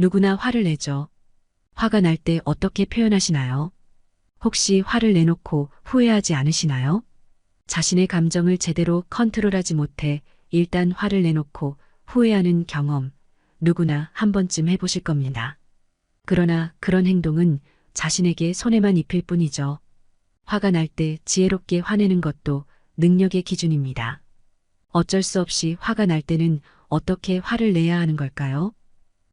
누구나 화를 내죠. 화가 날 때 어떻게 표현하시나요? 혹시 화를 내놓고 후회하지 않으시나요? 자신의 감정을 제대로 컨트롤하지 못해 일단 화를 내놓고 후회하는 경험, 누구나 한 번쯤 해보실 겁니다. 그러나 그런 행동은 자신에게 손해만 입힐 뿐이죠. 화가 날 때 지혜롭게 화내는 것도 능력의 기준입니다. 어쩔 수 없이 화가 날 때는 어떻게 화를 내야 하는 걸까요?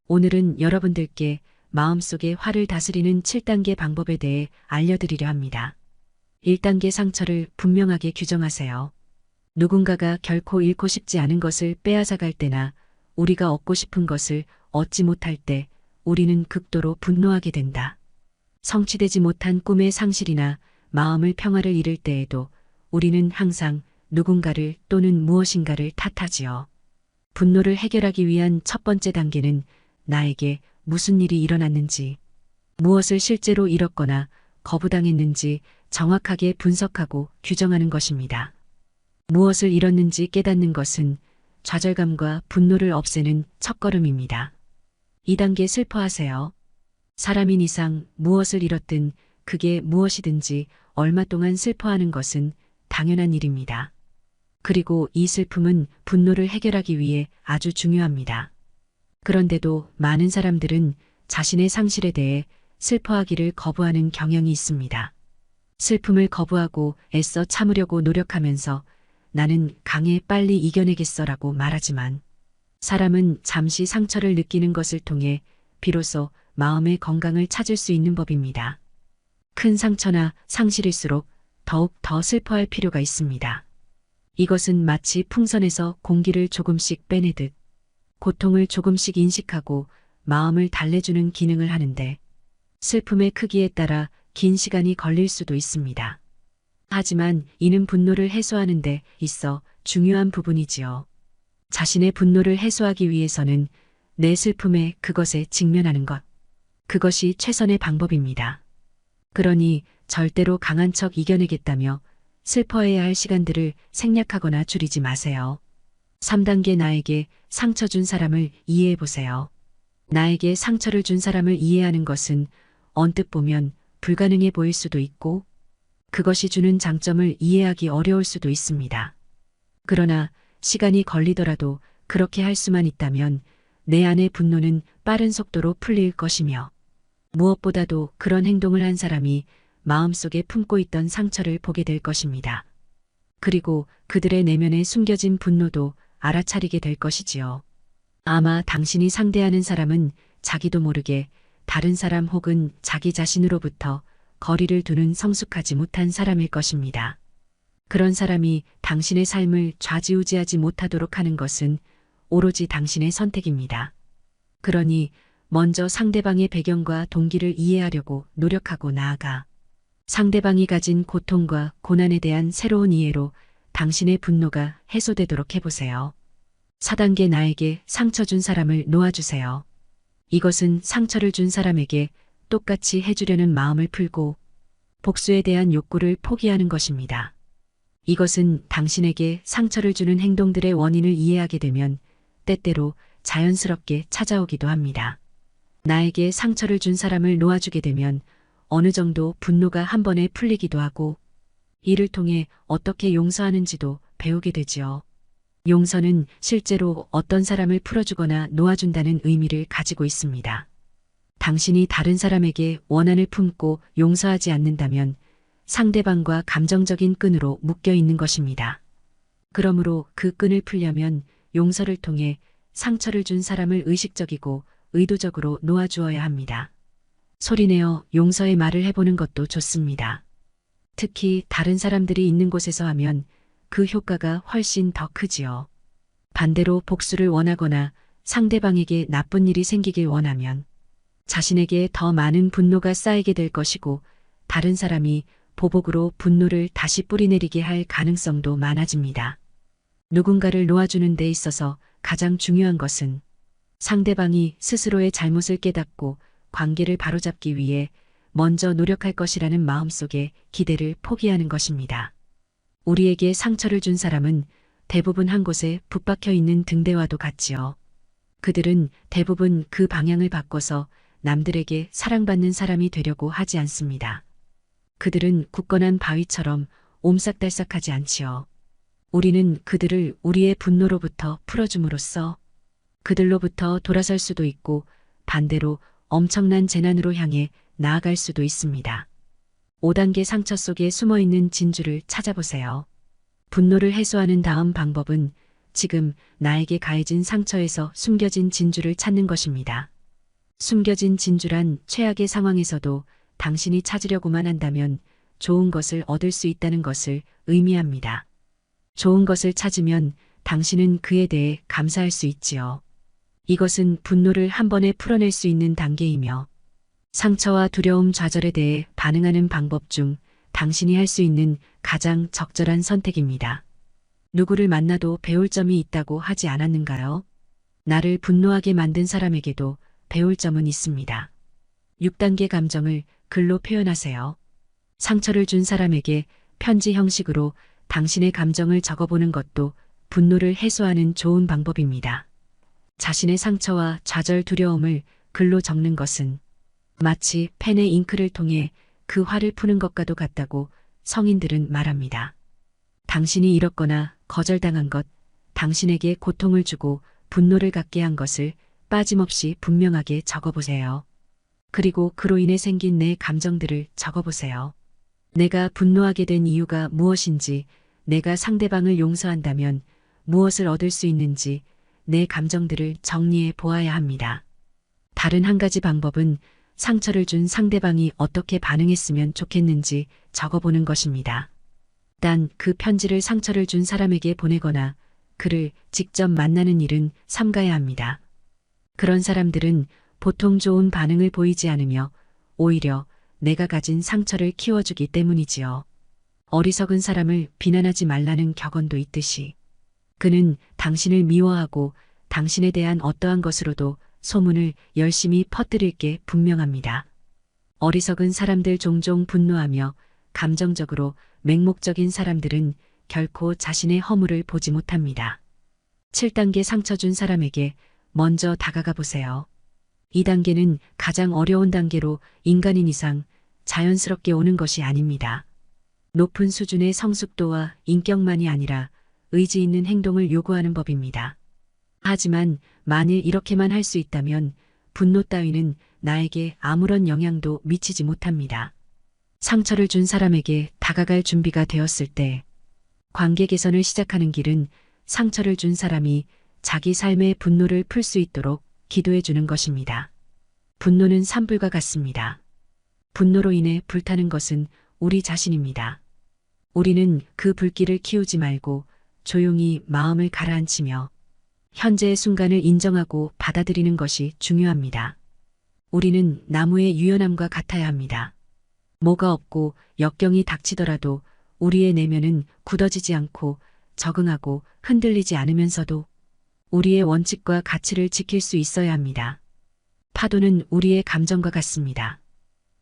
오늘은 여러분들께 마음속의 화를 다스리는 7단계 방법에 대해 알려드리려 합니다. 1단계 상처를 분명하게 규정하세요. 누군가가 결코 잃고 싶지 않은 것을 빼앗아갈 때나 우리가 얻고 싶은 것을 얻지 못할 때 우리는 극도로 분노하게 된다. 성취되지 못한 꿈의 상실이나 마음의 평화를 잃을 때에도 우리는 항상 누군가를 또는 무엇인가를 탓하지요. 분노를 해결하기 위한 첫 번째 단계는 나에게 무슨 일이 일어났는지, 무엇을 실제로 잃었거나 거부당했는지 정확하게 분석하고 규정하는 것입니다. 무엇을 잃었는지 깨닫는 것은 좌절감과 분노를 없애는 첫걸음입니다. 2단계 슬퍼하세요. 사람인 이상 무엇을 잃었든 그게 무엇이든지 얼마 동안 슬퍼하는 것은 당연한 일입니다. 그리고 이 슬픔은 분노를 해결하기 위해 아주 중요합니다. 그런데도 많은 사람들은 자신의 상실에 대해 슬퍼하기를 거부하는 경향이 있습니다. 슬픔을 거부하고 애써 참으려고 노력하면서 나는 강해 빨리 이겨내겠어라고 말하지만 사람은 잠시 상처를 느끼는 것을 통해 비로소 마음의 건강을 찾을 수 있는 법입니다. 큰 상처나 상실일수록 더욱 더 슬퍼할 필요가 있습니다. 이것은 마치 풍선에서 공기를 조금씩 빼내듯 고통을 조금씩 인식하고 마음을 달래주는 기능을 하는데 슬픔의 크기에 따라 긴 시간이 걸릴 수도 있습니다. 하지만 이는 분노를 해소하는 데 있어 중요한 부분이지요. 자신의 분노를 해소하기 위해서는 내 슬픔에 그것에 직면하는 것. 그것이 최선의 방법입니다. 그러니 절대로 강한 척 이겨내겠다며 슬퍼해야 할 시간들을 생략하거나 줄이지 마세요. 3단계 나에게 상처 준 사람을 이해해 보세요. 나에게 상처를 준 사람을 이해하는 것은 언뜻 보면 불가능해 보일 수도 있고 그것이 주는 장점을 이해하기 어려울 수도 있습니다. 그러나 시간이 걸리더라도 그렇게 할 수만 있다면 내 안의 분노는 빠른 속도로 풀릴 것이며 무엇보다도 그런 행동을 한 사람이 마음속에 품고 있던 상처를 보게 될 것입니다. 그리고 그들의 내면에 숨겨진 분노도 알아차리게 될 것이지요. 아마 당신이 상대하는 사람은 자기도 모르게 다른 사람 혹은 자기 자신으로부터 거리를 두는 성숙하지 못한 사람일 것입니다. 그런 사람이 당신의 삶을 좌지우지하지 못하도록 하는 것은 오로지 당신의 선택입니다. 그러니 먼저 상대방의 배경과 동기를 이해하려고 노력하고 나아가 상대방이 가진 고통과 고난에 대한 새로운 이해로 당신의 분노가 해소되도록 해보세요. 4단계 나에게 상처 준 사람을 놓아주세요. 이것은 상처를 준 사람에게 똑같이 해주려는 마음을 풀고 복수에 대한 욕구를 포기하는 것입니다. 이것은 당신에게 상처를 주는 행동들의 원인을 이해하게 되면 때때로 자연스럽게 찾아오기도 합니다. 나에게 상처를 준 사람을 놓아주게 되면 어느 정도 분노가 한 번에 풀리기도 하고 이를 통해 어떻게 용서하는지도 배우게 되지요. 용서는 실제로 어떤 사람을 풀어주거나 놓아준다는 의미를 가지고 있습니다. 당신이 다른 사람에게 원한을 품고 용서하지 않는다면 상대방과 감정적인 끈으로 묶여 있는 것입니다. 그러므로 그 끈을 풀려면 용서를 통해 상처를 준 사람을 의식적이고 의도적으로 놓아주어야 합니다. 소리내어 용서의 말을 해보는 것도 좋습니다. 특히 다른 사람들이 있는 곳에서 하면 그 효과가 훨씬 더 크지요. 반대로 복수를 원하거나 상대방에게 나쁜 일이 생기길 원하면 자신에게 더 많은 분노가 쌓이게 될 것이고 다른 사람이 보복으로 분노를 다시 뿌리내리게 할 가능성도 많아집니다. 누군가를 놓아주는 데 있어서 가장 중요한 것은 상대방이 스스로의 잘못을 깨닫고 관계를 바로잡기 위해 먼저 노력할 것이라는 마음속에 기대를 포기하는 것입니다. 우리에게 상처를 준 사람은 대부분 한 곳에 붙박혀 있는 등대와도 같지요. 그들은 대부분 그 방향을 바꿔서 남들에게 사랑받는 사람이 되려고 하지 않습니다. 그들은 굳건한 바위처럼 옴싹달싹하지 않지요. 우리는 그들을 우리의 분노로부터 풀어줌으로써 그들로부터 돌아설 수도 있고 반대로 엄청난 재난으로 향해 나아갈 수도 있습니다. 5단계 상처 속에 숨어있는 진주를 찾아보세요. 분노를 해소하는 다음 방법은 지금 나에게 가해진 상처에서 숨겨진 진주를 찾는 것입니다. 숨겨진 진주란 최악의 상황에서도 당신이 찾으려고만 한다면 좋은 것을 얻을 수 있다는 것을 의미합니다. 좋은 것을 찾으면 당신은 그에 대해 감사할 수 있지요. 이것은 분노를 한 번에 풀어낼 수 있는 단계이며 상처와 두려움 좌절에 대해 반응하는 방법 중 당신이 할 수 있는 가장 적절한 선택입니다. 누구를 만나도 배울 점이 있다고 하지 않았는가요? 나를 분노하게 만든 사람에게도 배울 점은 있습니다. 6단계 감정을 글로 표현하세요. 상처를 준 사람에게 편지 형식으로 당신의 감정을 적어보는 것도 분노를 해소하는 좋은 방법입니다. 자신의 상처와 좌절 두려움을 글로 적는 것은 마치 펜에 잉크를 통해 그 화를 푸는 것과도 같다고 성인들은 말합니다. 당신이 잃었거나 거절당한 것, 당신에게 고통을 주고 분노를 갖게 한 것을 빠짐없이 분명하게 적어보세요. 그리고 그로 인해 생긴 내 감정들을 적어보세요. 내가 분노하게 된 이유가 무엇인지, 내가 상대방을 용서한다면 무엇을 얻을 수 있는지 내 감정들을 정리해 보아야 합니다. 다른 한 가지 방법은 상처를 준 상대방이 어떻게 반응했으면 좋겠는지 적어보는 것입니다. 단 그 편지를 상처를 준 사람에게 보내거나 그를 직접 만나는 일은 삼가야 합니다. 그런 사람들은 보통 좋은 반응을 보이지 않으며 오히려 내가 가진 상처를 키워주기 때문이지요. 어리석은 사람을 비난하지 말라는 격언도 있듯이 그는 당신을 미워하고 당신에 대한 어떠한 것으로도 소문을 열심히 퍼뜨릴 게 분명합니다. 어리석은 사람들 종종 분노하며 감정적으로 맹목적인 사람들은 결코 자신의 허물을 보지 못합니다. 7단계 상처 준 사람에게 먼저 다가가 보세요. 이 단계는 가장 어려운 단계로 인간인 이상 자연스럽게 오는 것이 아닙니다. 높은 수준의 성숙도와 인격만이 아니라 의지 있는 행동을 요구하는 법입니다. 하지만 만일 이렇게만 할 수 있다면 분노 따위는 나에게 아무런 영향도 미치지 못합니다. 상처를 준 사람에게 다가갈 준비가 되었을 때 관계 개선을 시작하는 길은 상처를 준 사람이 자기 삶의 분노를 풀 수 있도록 기도해 주는 것입니다. 분노는 산불과 같습니다. 분노로 인해 불타는 것은 우리 자신입니다. 우리는 그 불길을 키우지 말고 조용히 마음을 가라앉히며 현재의 순간을 인정하고 받아들이는 것이 중요합니다. 우리는 나무의 유연함과 같아야 합니다. 뭐가 없고 역경이 닥치더라도 우리의 내면은 굳어지지 않고 적응하고 흔들리지 않으면서도 우리의 원칙과 가치를 지킬 수 있어야 합니다. 파도는 우리의 감정과 같습니다.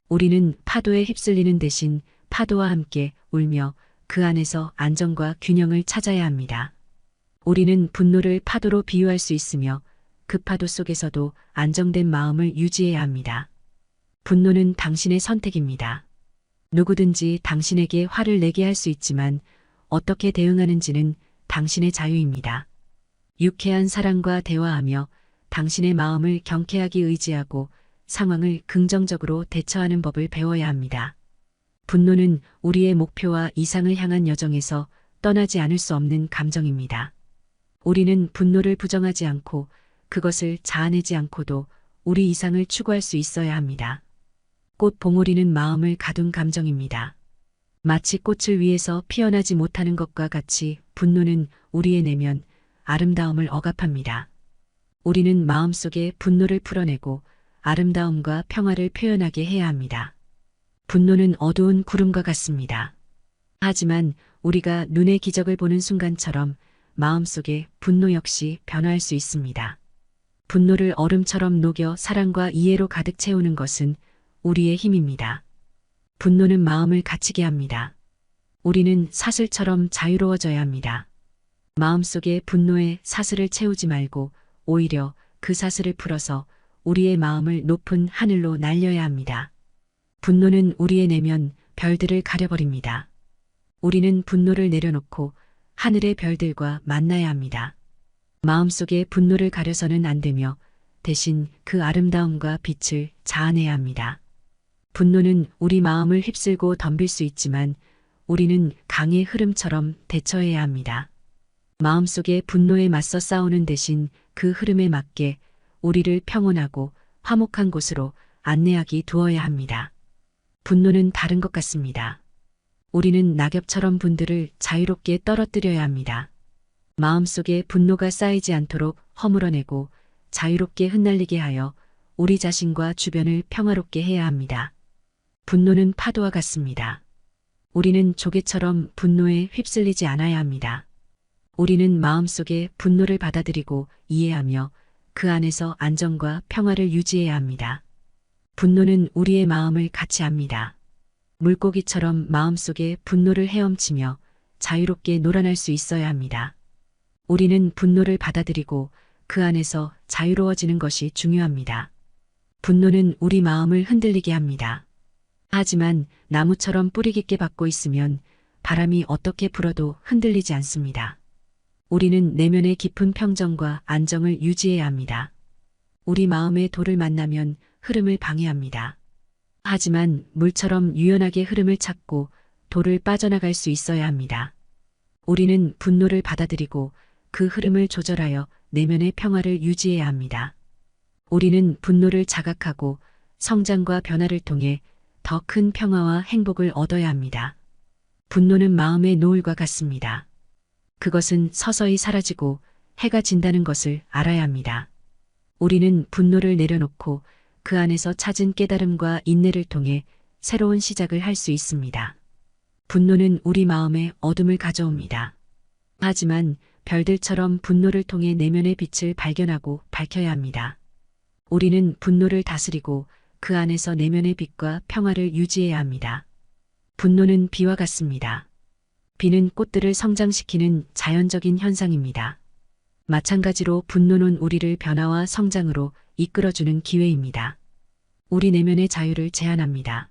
우리는 파도에 휩쓸리는 대신 파도와 함께 울며 그 안에서 안정과 균형을 찾아야 합니다. 우리는 분노를 파도로 비유할 수 있으며 그 파도 속에서도 안정된 마음을 유지해야 합니다. 분노는 당신의 선택입니다. 누구든지 당신에게 화를 내게 할 수 있지만 어떻게 대응하는지는 당신의 자유입니다. 유쾌한 사랑과 대화하며 당신의 마음을 경쾌하게 의지하고 상황을 긍정적으로 대처하는 법을 배워야 합니다. 분노는 우리의 목표와 이상을 향한 여정에서 떠나지 않을 수 없는 감정입니다. 우리는 분노를 부정하지 않고 그것을 자아내지 않고도 우리 이상을 추구할 수 있어야 합니다. 꽃 봉오리는 마음을 가둔 감정입니다. 마치 꽃을 위해서 피어나지 못하는 것과 같이 분노는 우리의 내면, 아름다움을 억압합니다. 우리는 마음속에 분노를 풀어내고 아름다움과 평화를 표현하게 해야 합니다. 분노는 어두운 구름과 같습니다. 하지만 우리가 눈의 기적을 보는 순간처럼 마음속에 분노 역시 변화할 수 있습니다. 분노를 얼음처럼 녹여 사랑과 이해로 가득 채우는 것은 우리의 힘입니다. 분노는 마음을 갇히게 합니다. 우리는 사슬처럼 자유로워져야 합니다. 마음속에 분노의 사슬을 채우지 말고 오히려 그 사슬을 풀어서 우리의 마음을 높은 하늘로 날려야 합니다. 분노는 우리의 내면 별들을 가려버립니다. 우리는 분노를 내려놓고 하늘의 별들과 만나야 합니다. 마음속에 분노를 가려서는 안 되며 대신 그 아름다움과 빛을 자아내야 합니다. 분노는 우리 마음을 휩쓸고 덤빌 수 있지만 우리는 강의 흐름처럼 대처해야 합니다. 마음속에 분노에 맞서 싸우는 대신 그 흐름에 맞게 우리를 평온하고 화목한 곳으로 안내하기 두어야 합니다. 분노는 다른 것 같습니다. 우리는 낙엽처럼 분들을 자유롭게 떨어뜨려야 합니다. 마음속에 분노가 쌓이지 않도록 허물어내고 자유롭게 흩날리게 하여 우리 자신과 주변을 평화롭게 해야 합니다. 분노는 파도와 같습니다. 우리는 조개처럼 분노에 휩쓸리지 않아야 합니다. 우리는 마음속에 분노를 받아들이고 이해하며 그 안에서 안정과 평화를 유지해야 합니다. 분노는 우리의 마음을 같이 합니다. 물고기처럼 마음속에 분노를 헤엄치며 자유롭게 놀아날 수 있어야 합니다. 우리는 분노를 받아들이고 그 안에서 자유로워지는 것이 중요합니다. 분노는 우리 마음을 흔들리게 합니다. 하지만 나무처럼 뿌리 깊게 박고 있으면 바람이 어떻게 불어도 흔들리지 않습니다. 우리는 내면의 깊은 평정과 안정을 유지해야 합니다. 우리 마음의 돌을 만나면 흐름을 방해합니다. 하지만 물처럼 유연하게 흐름을 찾고 돌을 빠져나갈 수 있어야 합니다. 우리는 분노를 받아들이고 그 흐름을 조절하여 내면의 평화를 유지해야 합니다. 우리는 분노를 자각하고 성장과 변화를 통해 더 큰 평화와 행복을 얻어야 합니다. 분노는 마음의 노을과 같습니다. 그것은 서서히 사라지고 해가 진다는 것을 알아야 합니다. 우리는 분노를 내려놓고 그 안에서 찾은 깨달음과 인내를 통해 새로운 시작을 할 수 있습니다. 분노는 우리 마음에 어둠을 가져옵니다. 하지만 별들처럼 분노를 통해 내면의 빛을 발견하고 밝혀야 합니다. 우리는 분노를 다스리고 그 안에서 내면의 빛과 평화를 유지해야 합니다. 분노는 비와 같습니다. 비는 꽃들을 성장시키는 자연적인 현상입니다. 마찬가지로 분노는 우리를 변화와 성장으로 이끌어주는 기회입니다. 우리 내면의 자유를 제한합니다.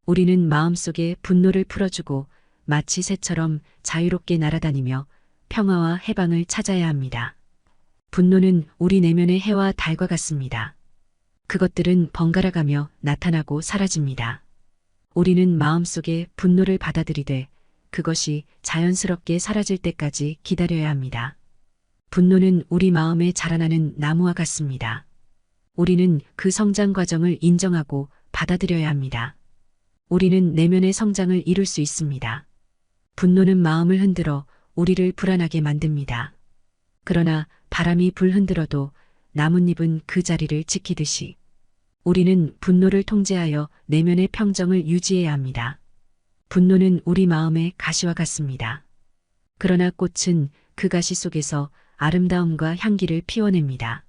우리는 마음속에 분노를 풀어주고 마치 새처럼 자유롭게 날아다니며 평화와 해방을 찾아야 합니다. 분노는 우리 내면의 해와 달과 같습니다. 그것들은 번갈아가며 나타나고 사라집니다. 우리는 마음속에 분노를 받아들이되 그것이 자연스럽게 사라질 때까지 기다려야 합니다. 분노는 우리 마음에 자라나는 나무와 같습니다. 우리는 그 성장 과정을 인정하고 받아들여야 합니다. 우리는 내면의 성장을 이룰 수 있습니다. 분노는 마음을 흔들어 우리를 불안하게 만듭니다. 그러나 바람이 불흔들어도 나뭇잎은 그 자리를 지키듯이 우리는 분노를 통제하여 내면의 평정을 유지해야 합니다. 분노는 우리 마음의 가시와 같습니다. 그러나 꽃은 그 가시 속에서 아름다움과 향기를 피워냅니다.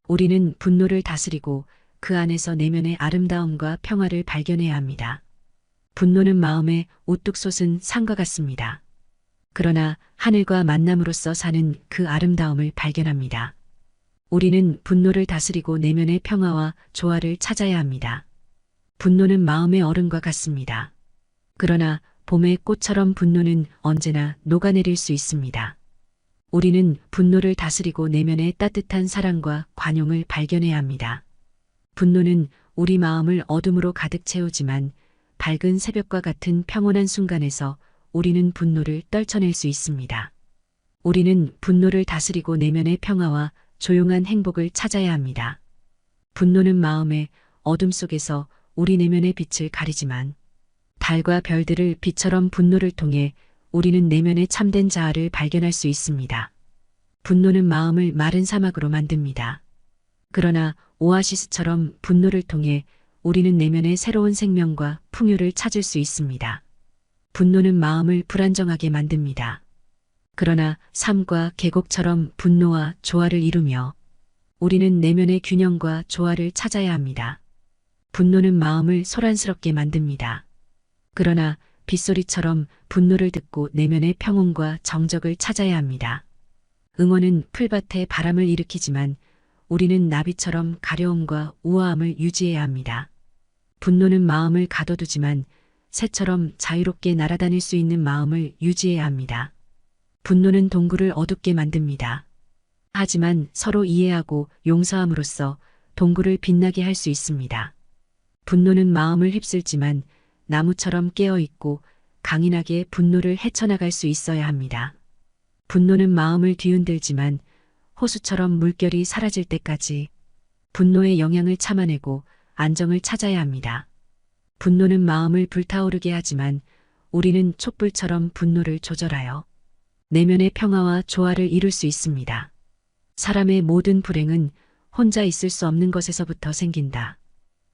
우리는 분노를 다스리고 그 안에서 내면의 아름다움과 평화를 발견해야 합니다. 분노는 마음에 우뚝 솟은 산과 같습니다. 그러나 하늘과 만남으로써 사는 그 아름다움을 발견합니다. 우리는 분노를 다스리고 내면의 평화와 조화를 찾아야 합니다. 분노는 마음의 얼음과 같습니다. 그러나 봄의 꽃처럼 분노는 언제나 녹아내릴 수 있습니다. 우리는 분노를 다스리고 내면의 따뜻한 사랑과 관용을 발견해야 합니다. 분노는 우리 마음을 어둠으로 가득 채우지만 밝은 새벽과 같은 평온한 순간에서 우리는 분노를 떨쳐낼 수 있습니다. 우리는 분노를 다스리고 내면의 평화와 조용한 행복을 찾아야 합니다. 분노는 마음의 어둠 속에서 우리 내면의 빛을 가리지만 달과 별들을 빛처럼 분노를 통해 우리는 내면의 참된 자아를 발견할 수 있습니다. 분노는 마음을 마른 사막으로 만듭니다. 그러나 오아시스처럼 분노를 통해 우리는 내면의 새로운 생명과 풍요를 찾을 수 있습니다. 분노는 마음을 불안정하게 만듭니다. 그러나 삶과 계곡처럼 분노와 조화를 이루며 우리는 내면의 균형과 조화를 찾아야 합니다. 분노는 마음을 소란스럽게 만듭니다. 그러나 빗소리처럼 분노를 듣고 내면의 평온과 정적을 찾아야 합니다. 응원은 풀밭에 바람을 일으키지만 우리는 나비처럼 가려움과 우아함을 유지해야 합니다. 분노는 마음을 가둬두지만 새처럼 자유롭게 날아다닐 수 있는 마음을 유지해야 합니다. 분노는 동굴을 어둡게 만듭니다. 하지만 서로 이해하고 용서함으로써 동굴을 빛나게 할 수 있습니다. 분노는 마음을 휩쓸지만 나무처럼 깨어있고 강인하게 분노를 헤쳐나갈 수 있어야 합니다. 분노는 마음을 뒤흔들지만 호수처럼 물결이 사라질 때까지 분노의 영향을 참아내고 안정을 찾아야 합니다. 분노는 마음을 불타오르게 하지만 우리는 촛불처럼 분노를 조절하여 내면의 평화와 조화를 이룰 수 있습니다. 사람의 모든 불행은 혼자 있을 수 없는 것에서부터 생긴다.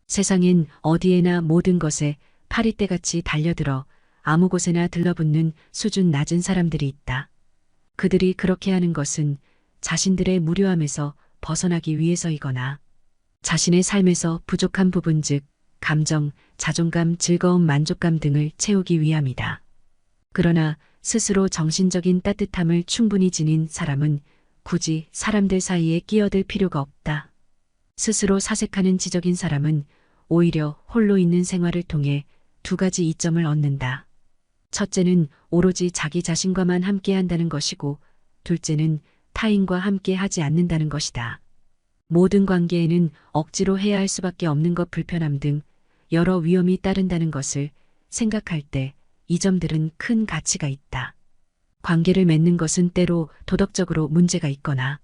세상엔 어디에나 모든 것에 파리떼같이 달려들어 아무 곳에나 들러붙는 수준 낮은 사람들이 있다. 그들이 그렇게 하는 것은 자신들의 무료함에서 벗어나기 위해서이거나 자신의 삶에서 부족한 부분 즉 감정, 자존감, 즐거움, 만족감 등을 채우기 위함이다. 그러나 스스로 정신적인 따뜻함을 충분히 지닌 사람은 굳이 사람들 사이에 끼어들 필요가 없다. 스스로 사색하는 지적인 사람은 오히려 홀로 있는 생활을 통해 두 가지 이점을 얻는다. 첫째는 오로지 자기 자신과만 함께 한다는 것이고 둘째는 타인과 함께 하지 않는다는 것이다. 모든 관계에는 억지로 해야 할 수밖에 없는 것 불편함 등 여러 위험이 따른다는 것을 생각할 때 이 점들은 큰 가치가 있다. 관계를 맺는 것은 때로 도덕적으로 문제가 있거나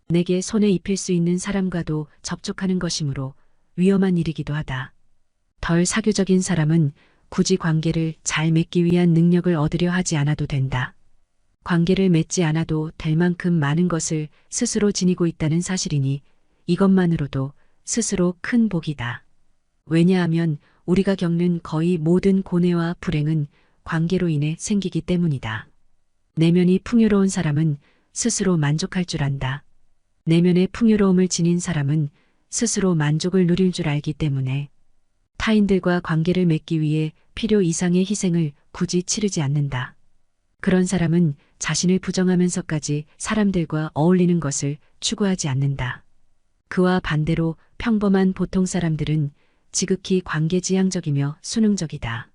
내게 손에 입힐 수 있는 사람과도 접촉하는 것이므로 위험한 일이기도 하다. 덜 사교적인 사람은 굳이 관계를 잘 맺기 위한 능력을 얻으려 하지 않아도 된다. 관계를 맺지 않아도 될 만큼 많은 것을 스스로 지니고 있다는 사실이니 이것만으로도 스스로 큰 복이다. 왜냐하면 우리가 겪는 거의 모든 고뇌와 불행은 관계로 인해 생기기 때문이다. 내면이 풍요로운 사람은 스스로 만족할 줄 안다. 내면의 풍요로움을 지닌 사람은 스스로 만족을 누릴 줄 알기 때문에 타인들과 관계를 맺기 위해 필요 이상의 희생을 굳이 치르지 않는다. 그런 사람은 자신을 부정하면서까지 사람들과 어울리는 것을 추구하지 않는다. 그와 반대로 평범한 보통 사람들은 지극히 관계지향적이며 수능적이다.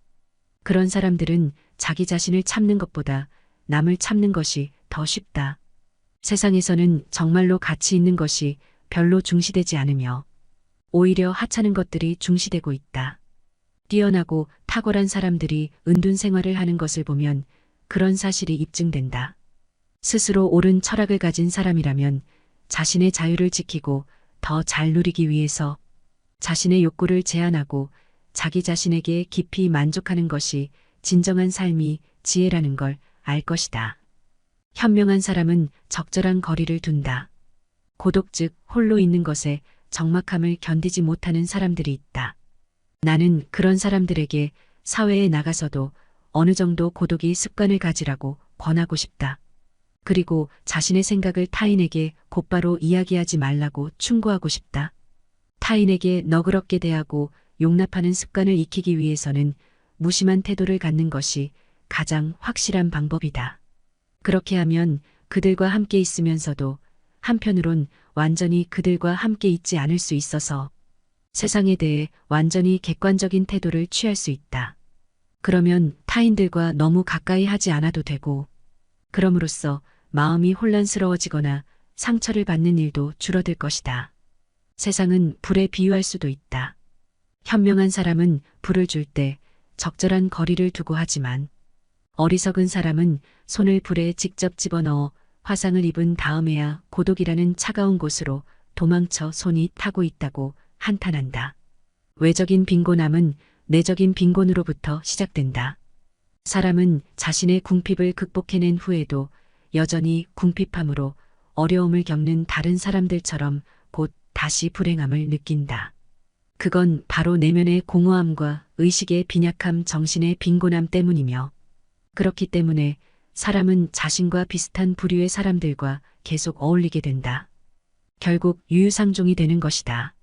그런 사람들은 자기 자신을 참는 것보다 남을 참는 것이 더 쉽다. 세상에서는 정말로 가치 있는 것이 별로 중시되지 않으며 오히려 하찮은 것들이 중시되고 있다. 뛰어나고 탁월한 사람들이 은둔 생활을 하는 것을 보면 그런 사실이 입증된다. 스스로 옳은 철학을 가진 사람이라면 자신의 자유를 지키고 더 잘 누리기 위해서 자신의 욕구를 제한하고 자기 자신에게 깊이 만족하는 것이 진정한 삶이 지혜라는 걸 알 것이다. 현명한 사람은 적절한 거리를 둔다. 고독 즉 홀로 있는 것에 적막함을 견디지 못하는 사람들이 있다. 나는 그런 사람들에게 사회에 나가서도 어느 정도 고독이 습관을 가지라고 권하고 싶다. 그리고 자신의 생각을 타인에게 곧바로 이야기하지 말라고 충고하고 싶다. 타인에게 너그럽게 대하고 용납하는 습관을 익히기 위해서는 무심한 태도를 갖는 것이 가장 확실한 방법이다. 그렇게 하면 그들과 함께 있으면서도 한편으론 완전히 그들과 함께 있지 않을 수 있어서 세상에 대해 완전히 객관적인 태도를 취할 수 있다. 그러면 타인들과 너무 가까이 하지 않아도 되고 그럼으로써 마음이 혼란스러워지거나 상처를 받는 일도 줄어들 것이다. 세상은 불에 비유할 수도 있다. 현명한 사람은 불을 줄 때 적절한 거리를 두고 하지만 어리석은 사람은 손을 불에 직접 집어넣어 화상을 입은 다음에야 고독이라는 차가운 곳으로 도망쳐 손이 타고 있다고 한탄한다. 외적인 빈곤함은 내적인 빈곤으로부터 시작된다. 사람은 자신의 궁핍을 극복해낸 후에도 여전히 궁핍함으로 어려움을 겪는 다른 사람들처럼 곧 다시 불행함을 느낀다. 그건 바로 내면의 공허함과 의식의 빈약함, 정신의 빈곤함 때문이며 그렇기 때문에 사람은 자신과 비슷한 부류의 사람들과 계속 어울리게 된다. 결국 유유상종이 되는 것이다.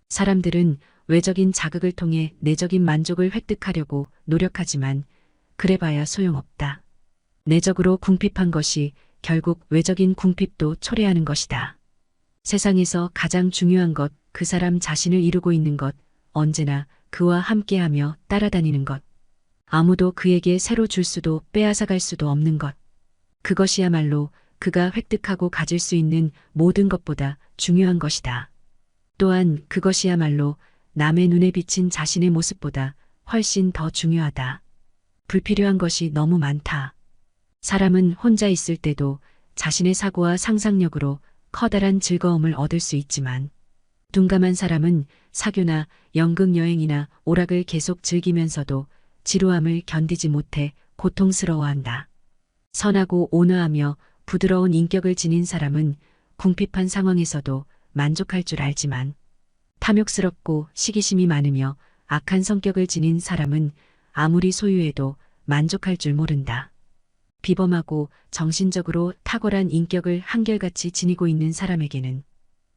사람들은 외적인 자극을 통해 내적인 만족을 획득하려고 노력하지만 그래봐야 소용없다. 내적으로 궁핍한 것이 결국 외적인 궁핍도 초래하는 것이다. 세상에서 가장 중요한 것, 그 사람 자신을 이루고 있는 것, 언제나 그와 함께하며 따라다니는 것. 아무도 그에게 새로 줄 수도 빼앗아갈 수도 없는 것. 그것이야말로 그가 획득하고 가질 수 있는 모든 것보다 중요한 것이다. 또한 그것이야말로 남의 눈에 비친 자신의 모습보다 훨씬 더 중요하다. 불필요한 것이 너무 많다. 사람은 혼자 있을 때도 자신의 사고와 상상력으로 커다란 즐거움을 얻을 수 있지만 둔감한 사람은 사교나 연극 여행이나 오락을 계속 즐기면서도 지루함을 견디지 못해 고통스러워한다. 선하고 온화하며 부드러운 인격을 지닌 사람은 궁핍한 상황에서도 만족할 줄 알지만 탐욕스럽고 시기심이 많으며 악한 성격을 지닌 사람은 아무리 소유해도 만족할 줄 모른다. 비범하고 정신적으로 탁월한 인격을 한결같이 지니고 있는 사람에게는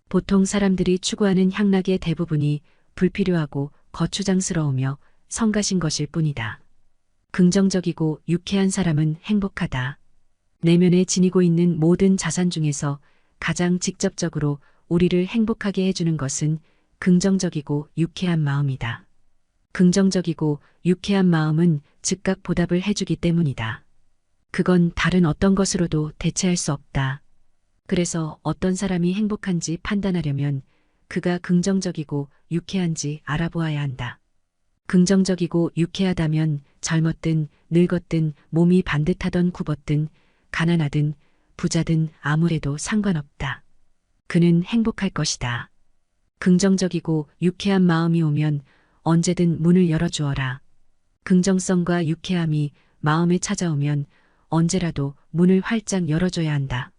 보통 사람들이 추구하는 향락의 대부분이 불필요하고 거추장스러우며 성가신 것일 뿐이다. 긍정적이고 유쾌한 사람은 행복하다. 내면에 지니고 있는 모든 자산 중에서 가장 직접적으로 우리를 행복하게 해주는 것은 긍정적이고 유쾌한 마음이다. 긍정적이고 유쾌한 마음은 즉각 보답을 해주기 때문이다. 그건 다른 어떤 것으로도 대체할 수 없다. 그래서 어떤 사람이 행복한지 판단하려면 그가 긍정적이고 유쾌한지 알아보아야 한다. 긍정적이고 유쾌하다면 젊었든 늙었든 몸이 반듯하던 굽었든 가난하든 부자든 아무래도 상관없다. 그는 행복할 것이다. 긍정적이고 유쾌한 마음이 오면 언제든 문을 열어주어라. 긍정성과 유쾌함이 마음에 찾아오면 언제라도 문을 활짝 열어줘야 한다.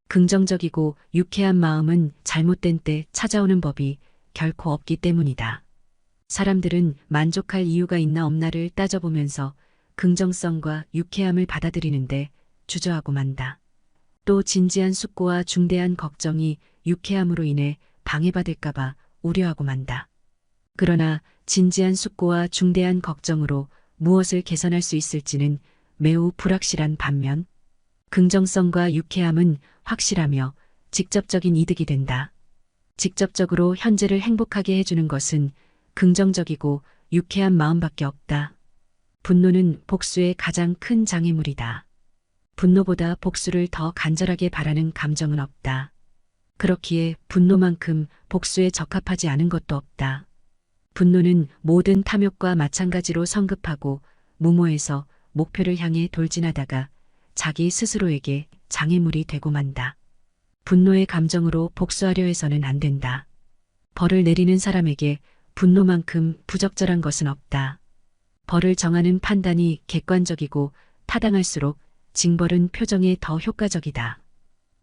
긍정적이고 유쾌한 마음은 잘못된 때 찾아오는 법이 결코 없기 때문이다. 사람들은 만족할 이유가 있나 없나를 따져보면서 긍정성과 유쾌함을 받아들이는데 주저하고 만다. 또 진지한 숙고와 중대한 걱정이 유쾌함으로 인해 방해받을까봐 우려하고 만다. 그러나 진지한 숙고와 중대한 걱정으로 무엇을 개선할 수 있을지는 매우 불확실한 반면 긍정성과 유쾌함은 확실하며 직접적인 이득이 된다. 직접적으로 현재를 행복하게 해주는 것은 긍정적이고 유쾌한 마음밖에 없다. 분노는 복수의 가장 큰 장애물이다. 분노보다 복수를 더 간절하게 바라는 감정은 없다. 그렇기에 분노만큼 복수에 적합하지 않은 것도 없다. 분노는 모든 탐욕과 마찬가지로 성급하고 무모해서 목표를 향해 돌진하다가 자기 스스로에게 장애물이 되고 만다. 분노의 감정으로 복수하려 해서는 안 된다. 벌을 내리는 사람에게 분노만큼 부적절한 것은 없다. 벌을 정하는 판단이 객관적이고 타당할수록 징벌은 표정에 더 효과적이다.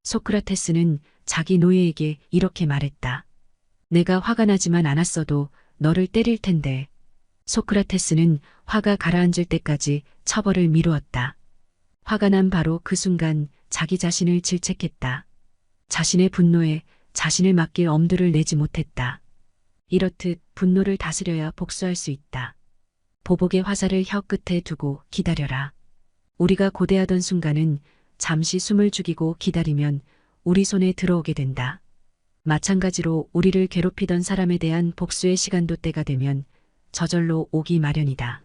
소크라테스는 자기 노예에게 이렇게 말했다. 내가 화가 나지만 않았어도 너를 때릴 텐데. 소크라테스는 화가 가라앉을 때까지 처벌을 미루었다. 화가 난 바로 그 순간 자기 자신을 질책했다. 자신의 분노에 자신을 맡길 엄두를 내지 못했다. 이렇듯 분노를 다스려야 복수할 수 있다. 보복의 화살을 혀 끝에 두고 기다려라. 우리가 고대하던 순간은 잠시 숨을 죽이고 기다리면 우리 손에 들어오게 된다. 마찬가지로 우리를 괴롭히던 사람에 대한 복수의 시간도 때가 되면 저절로 오기 마련이다.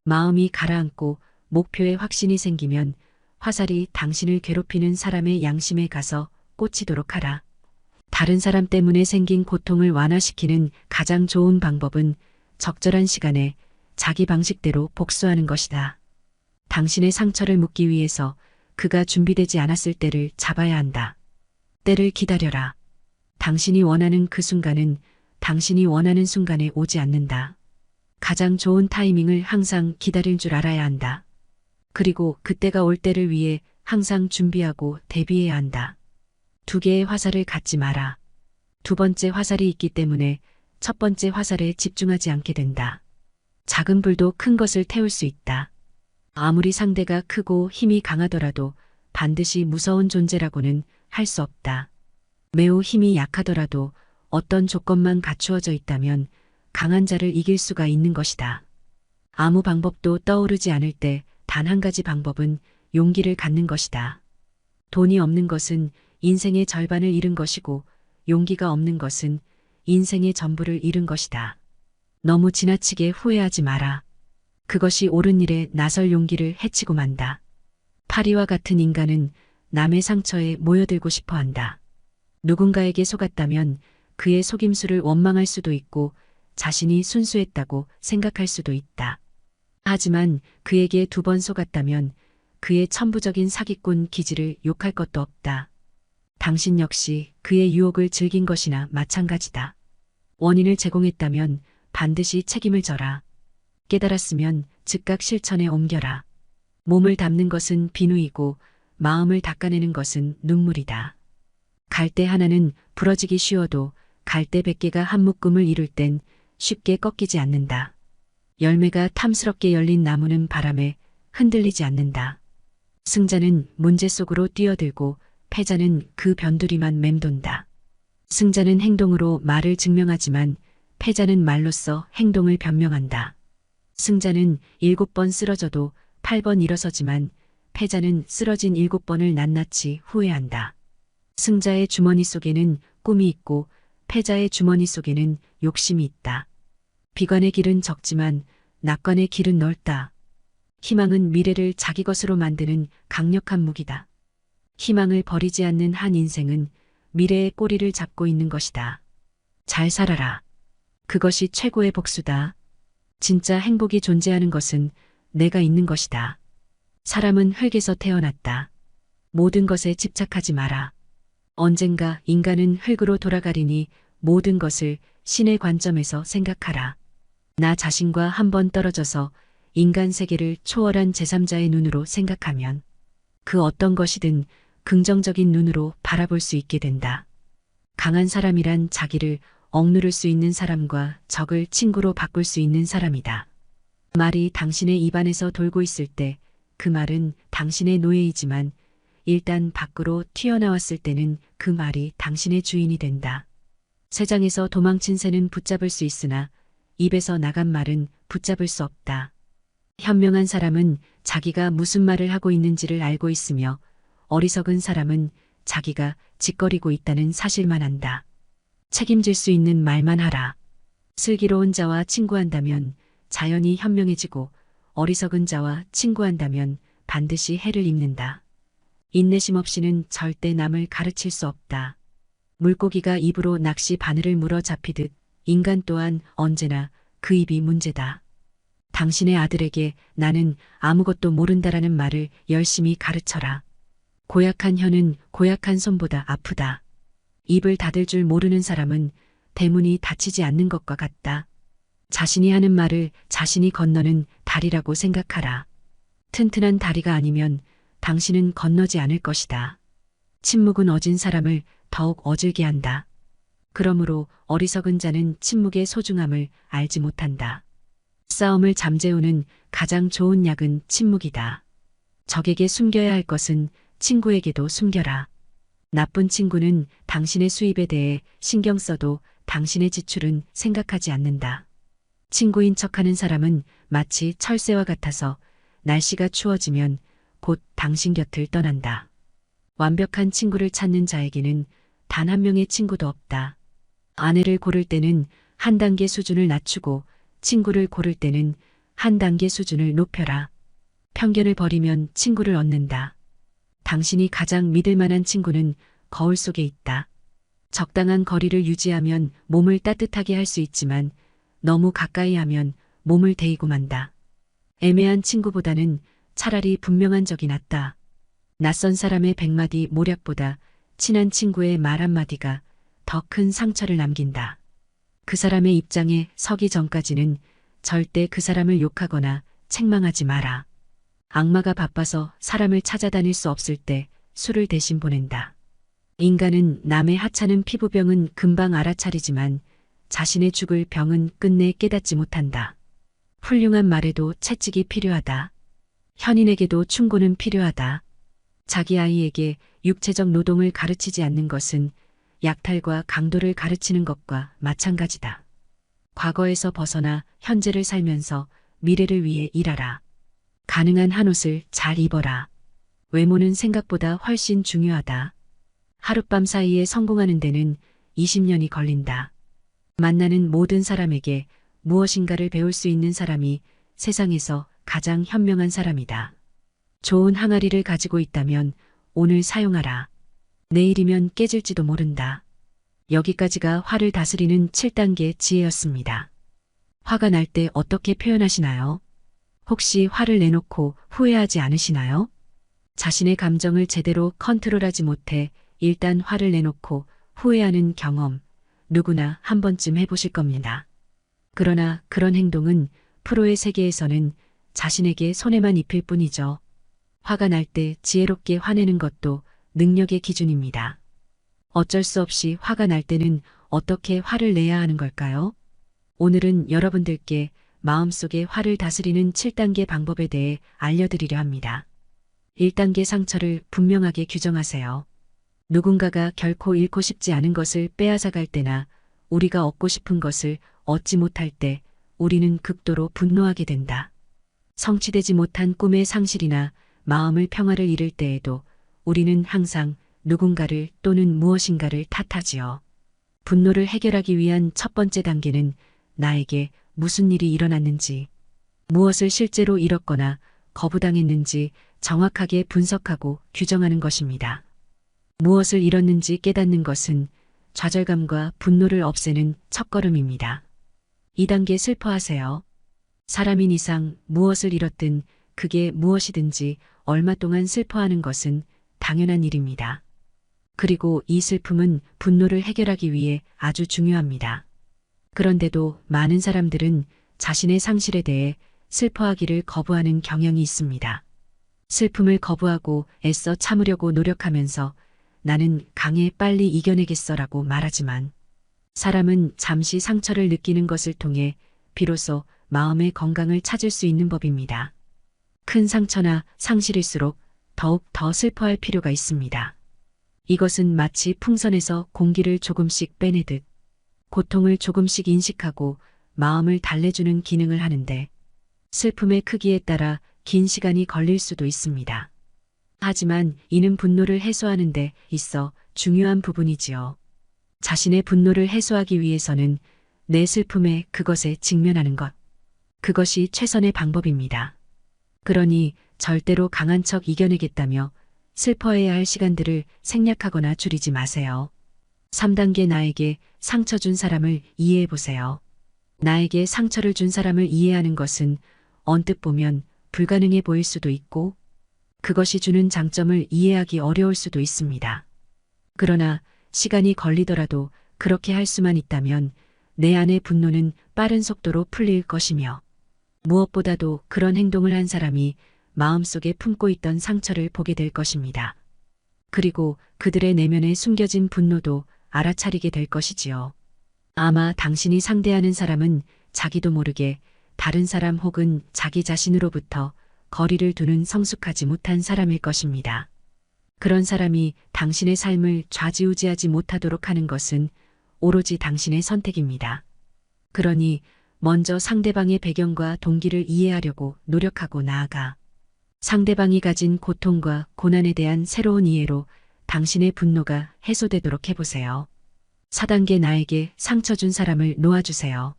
마음이 가라앉고 목표에 확신이 생기면 화살이 당신을 괴롭히는 사람의 양심에 가서 꽂히도록 하라. 다른 사람 때문에 생긴 고통을 완화시키는 가장 좋은 방법은 적절한 시간에 자기 방식대로 복수하는 것이다. 당신의 상처를 묻기 위해서 그가 준비되지 않았을 때를 잡아야 한다. 때를 기다려라. 당신이 원하는 그 순간은 당신이 원하는 순간에 오지 않는다. 가장 좋은 타이밍을 항상 기다릴 줄 알아야 한다. 그리고 그때가 올 때를 위해 항상 준비하고 대비해야 한다. 두 개의 화살을 갖지 마라. 두 번째 화살이 있기 때문에 첫 번째 화살에 집중하지 않게 된다. 작은 불도 큰 것을 태울 수 있다. 아무리 상대가 크고 힘이 강하더라도 반드시 무서운 존재라고는 할 수 없다. 매우 힘이 약하더라도 어떤 조건만 갖추어져 있다면 강한 자를 이길 수가 있는 것이다. 아무 방법도 떠오르지 않을 때 단 한 가지 방법은 용기를 갖는 것이다. 돈이 없는 것은 인생의 절반을 잃은 것이고 용기가 없는 것은 인생의 전부를 잃은 것이다. 너무 지나치게 후회하지 마라. 그것이 옳은 일에 나설 용기를 해치고 만다. 파리와 같은 인간은 남의 상처에 모여들고 싶어 한다. 누군가에게 속았다면 그의 속임수를 원망할 수도 있고 자신이 순수했다고 생각할 수도 있다. 하지만 그에게 2번 속았다면 그의 천부적인 사기꾼 기질을 욕할 것도 없다. 당신 역시 그의 유혹을 즐긴 것이나 마찬가지다. 원인을 제공했다면 반드시 책임을 져라. 깨달았으면 즉각 실천에 옮겨라. 몸을 담는 것은 비누이고 마음을 닦아내는 것은 눈물이다. 갈대 하나는 부러지기 쉬워도 갈대 100개가 한 묶음을 이룰 땐 쉽게 꺾이지 않는다. 열매가 탐스럽게 열린 나무는 바람에 흔들리지 않는다. 승자는 문제 속으로 뛰어들고 패자는 그 변두리만 맴돈다. 승자는 행동으로 말을 증명하지만 패자는 말로써 행동을 변명한다. 승자는 7번 쓰러져도 8번 일어서지만 패자는 쓰러진 7번을 낱낱이 후회한다. 승자의 주머니 속에는 꿈이 있고 패자의 주머니 속에는 욕심이 있다. 비관의 길은 적지만 낙관의 길은 넓다. 희망은 미래를 자기 것으로 만드는 강력한 무기다. 희망을 버리지 않는 한 인생은 미래의 꼬리를 잡고 있는 것이다. 잘 살아라. 그것이 최고의 복수다. 진짜 행복이 존재하는 것은 내가 있는 것이다. 사람은 흙에서 태어났다. 모든 것에 집착하지 마라. 언젠가 인간은 흙으로 돌아가리니 모든 것을 신의 관점에서 생각하라. 나 자신과 한번 떨어져서 인간 세계를 초월한 제3자의 눈으로 생각하면 그 어떤 것이든 긍정적인 눈으로 바라볼 수 있게 된다. 강한 사람이란 자기를 억누를 수 있는 사람과 적을 친구로 바꿀 수 있는 사람이다. 말이 당신의 입안에서 돌고 있을 때 그 말은 당신의 노예이지만 일단 밖으로 튀어나왔을 때는 그 말이 당신의 주인이 된다. 새장에서 도망친 새는 붙잡을 수 있으나 입에서 나간 말은 붙잡을 수 없다. 현명한 사람은 자기가 무슨 말을 하고 있는지를 알고 있으며 어리석은 사람은 자기가 짓거리고 있다는 사실만 안다. 책임질 수 있는 말만 하라. 슬기로운 자와 친구한다면 자연히 현명해지고 어리석은 자와 친구한다면 반드시 해를 입는다. 인내심 없이는 절대 남을 가르칠 수 없다. 물고기가 입으로 낚시 바늘을 물어 잡히듯 인간 또한 언제나 그 입이 문제다. 당신의 아들에게 나는 아무것도 모른다라는 말을 열심히 가르쳐라. 고약한 혀는 고약한 손보다 아프다. 입을 닫을 줄 모르는 사람은 대문이 닫히지 않는 것과 같다. 자신이 하는 말을 자신이 건너는 다리라고 생각하라. 튼튼한 다리가 아니면 당신은 건너지 않을 것이다. 침묵은 어진 사람을 더욱 어질게 한다. 그러므로 어리석은 자는 침묵의 소중함을 알지 못한다. 싸움을 잠재우는 가장 좋은 약은 침묵이다. 적에게 숨겨야 할 것은 친구에게도 숨겨라. 나쁜 친구는 당신의 수입에 대해 신경 써도 당신의 지출은 생각하지 않는다. 친구인 척하는 사람은 마치 철새와 같아서 날씨가 추워지면 곧 당신 곁을 떠난다. 완벽한 친구를 찾는 자에게는 단 한 명의 친구도 없다. 아내를 고를 때는 한 단계 수준을 낮추고 친구를 고를 때는 한 단계 수준을 높여라. 편견을 버리면 친구를 얻는다. 당신이 가장 믿을 만한 친구는 거울 속에 있다. 적당한 거리를 유지하면 몸을 따뜻하게 할 수 있지만 너무 가까이 하면 몸을 데이고 만다. 애매한 친구보다는 차라리 분명한 적이 낫다. 낯선 사람의 100마디 모략보다 친한 친구의 말 한마디가 더 큰 상처를 남긴다. 그 사람의 입장에 서기 전까지는 절대 그 사람을 욕하거나 책망하지 마라. 악마가 바빠서 사람을 찾아다닐 수 없을 때 술을 대신 보낸다. 인간은 남의 하찮은 피부병은 금방 알아차리지만 자신의 죽을 병은 끝내 깨닫지 못한다. 훌륭한 말에도 채찍이 필요하다. 현인에게도 충고는 필요하다. 자기 아이에게 육체적 노동을 가르치지 않는 것은 약탈과 강도를 가르치는 것과 마찬가지다. 과거에서 벗어나 현재를 살면서 미래를 위해 일하라. 가능한 한 옷을 잘 입어라. 외모는 생각보다 훨씬 중요하다. 하룻밤 사이에 성공하는 데는 20년이 걸린다. 만나는 모든 사람에게 무엇인가를 배울 수 있는 사람이 세상에서 가장 현명한 사람이다. 좋은 항아리를 가지고 있다면 오늘 사용하라. 내일이면 깨질지도 모른다. 여기까지가 화를 다스리는 7단계 지혜였습니다. 화가 날 때 어떻게 표현하시나요? 혹시 화를 내놓고 후회하지 않으시나요? 자신의 감정을 제대로 컨트롤하지 못해 일단 화를 내놓고 후회하는 경험, 누구나 한 번쯤 해보실 겁니다. 그러나 그런 행동은 프로의 세계에서는 자신에게 손해만 입힐 뿐이죠. 화가 날 때 지혜롭게 화내는 것도 능력의 기준입니다. 어쩔 수 없이 화가 날 때는 어떻게 화를 내야 하는 걸까요? 오늘은 여러분들께 마음속의 화를 다스리는 7단계 방법에 대해 알려드리려 합니다. 1단계 상처를 분명하게 규정하세요. 누군가가 결코 잃고 싶지 않은 것을 빼앗아갈 때나 우리가 얻고 싶은 것을 얻지 못할 때 우리는 극도로 분노하게 된다. 성취되지 못한 꿈의 상실이나 마음을 평화를 잃을 때에도 우리는 항상 누군가를 또는 무엇인가를 탓하지요. 분노를 해결하기 위한 첫 번째 단계는 나에게 무슨 일이 일어났는지, 무엇을 실제로 잃었거나 거부당했는지 정확하게 분석하고 규정하는 것입니다. 무엇을 잃었는지 깨닫는 것은 좌절감과 분노를 없애는 첫걸음입니다. 2단계 슬퍼하세요. 사람인 이상 무엇을 잃었든 그게 무엇이든지 얼마 동안 슬퍼하는 것은 당연한 일입니다. 그리고 이 슬픔은 분노를 해결하기 위해 아주 중요합니다. 그런데도 많은 사람들은 자신의 상실에 대해 슬퍼하기를 거부하는 경향이 있습니다. 슬픔을 거부하고 애써 참으려고 노력하면서 나는 강해 빨리 이겨내겠어라고 말하지만 사람은 잠시 상처를 느끼는 것을 통해 비로소 마음의 건강을 찾을 수 있는 법입니다. 큰 상처나 상실일수록 더욱 더 슬퍼할 필요가 있습니다. 이것은 마치 풍선에서 공기를 조금씩 빼내듯 고통을 조금씩 인식하고 마음을 달래주는 기능을 하는데 슬픔의 크기에 따라 긴 시간이 걸릴 수도 있습니다. 하지만 이는 분노를 해소하는 데 있어 중요한 부분이지요. 자신의 분노를 해소하기 위해서는 내 슬픔에 그것에 직면하는 것. 그것이 최선의 방법입니다. 그러니 절대로 강한 척 이겨내겠다며 슬퍼해야 할 시간들을 생략하거나 줄이지 마세요. 3단계 나에게 상처 준 사람을 이해해 보세요. 나에게 상처를 준 사람을 이해하는 것은 언뜻 보면 불가능해 보일 수도 있고 그것이 주는 장점을 이해하기 어려울 수도 있습니다. 그러나 시간이 걸리더라도 그렇게 할 수만 있다면 내 안의 분노는 빠른 속도로 풀릴 것이며 무엇보다도 그런 행동을 한 사람이 마음속에 품고 있던 상처를 보게 될 것입니다. 그리고 그들의 내면에 숨겨진 분노도 알아차리게 될 것이지요. 아마 당신이 상대하는 사람은 자기도 모르게 다른 사람 혹은 자기 자신으로부터 거리를 두는 성숙하지 못한 사람일 것입니다. 그런 사람이 당신의 삶을 좌지우지하지 못하도록 하는 것은 오로지 당신의 선택입니다. 그러니 먼저 상대방의 배경과 동기를 이해하려고 노력하고 나아가 상대방이 가진 고통과 고난에 대한 새로운 이해로 당신의 분노가 해소되도록 해보세요. 4단계 나에게 상처 준 사람을 놓아주세요.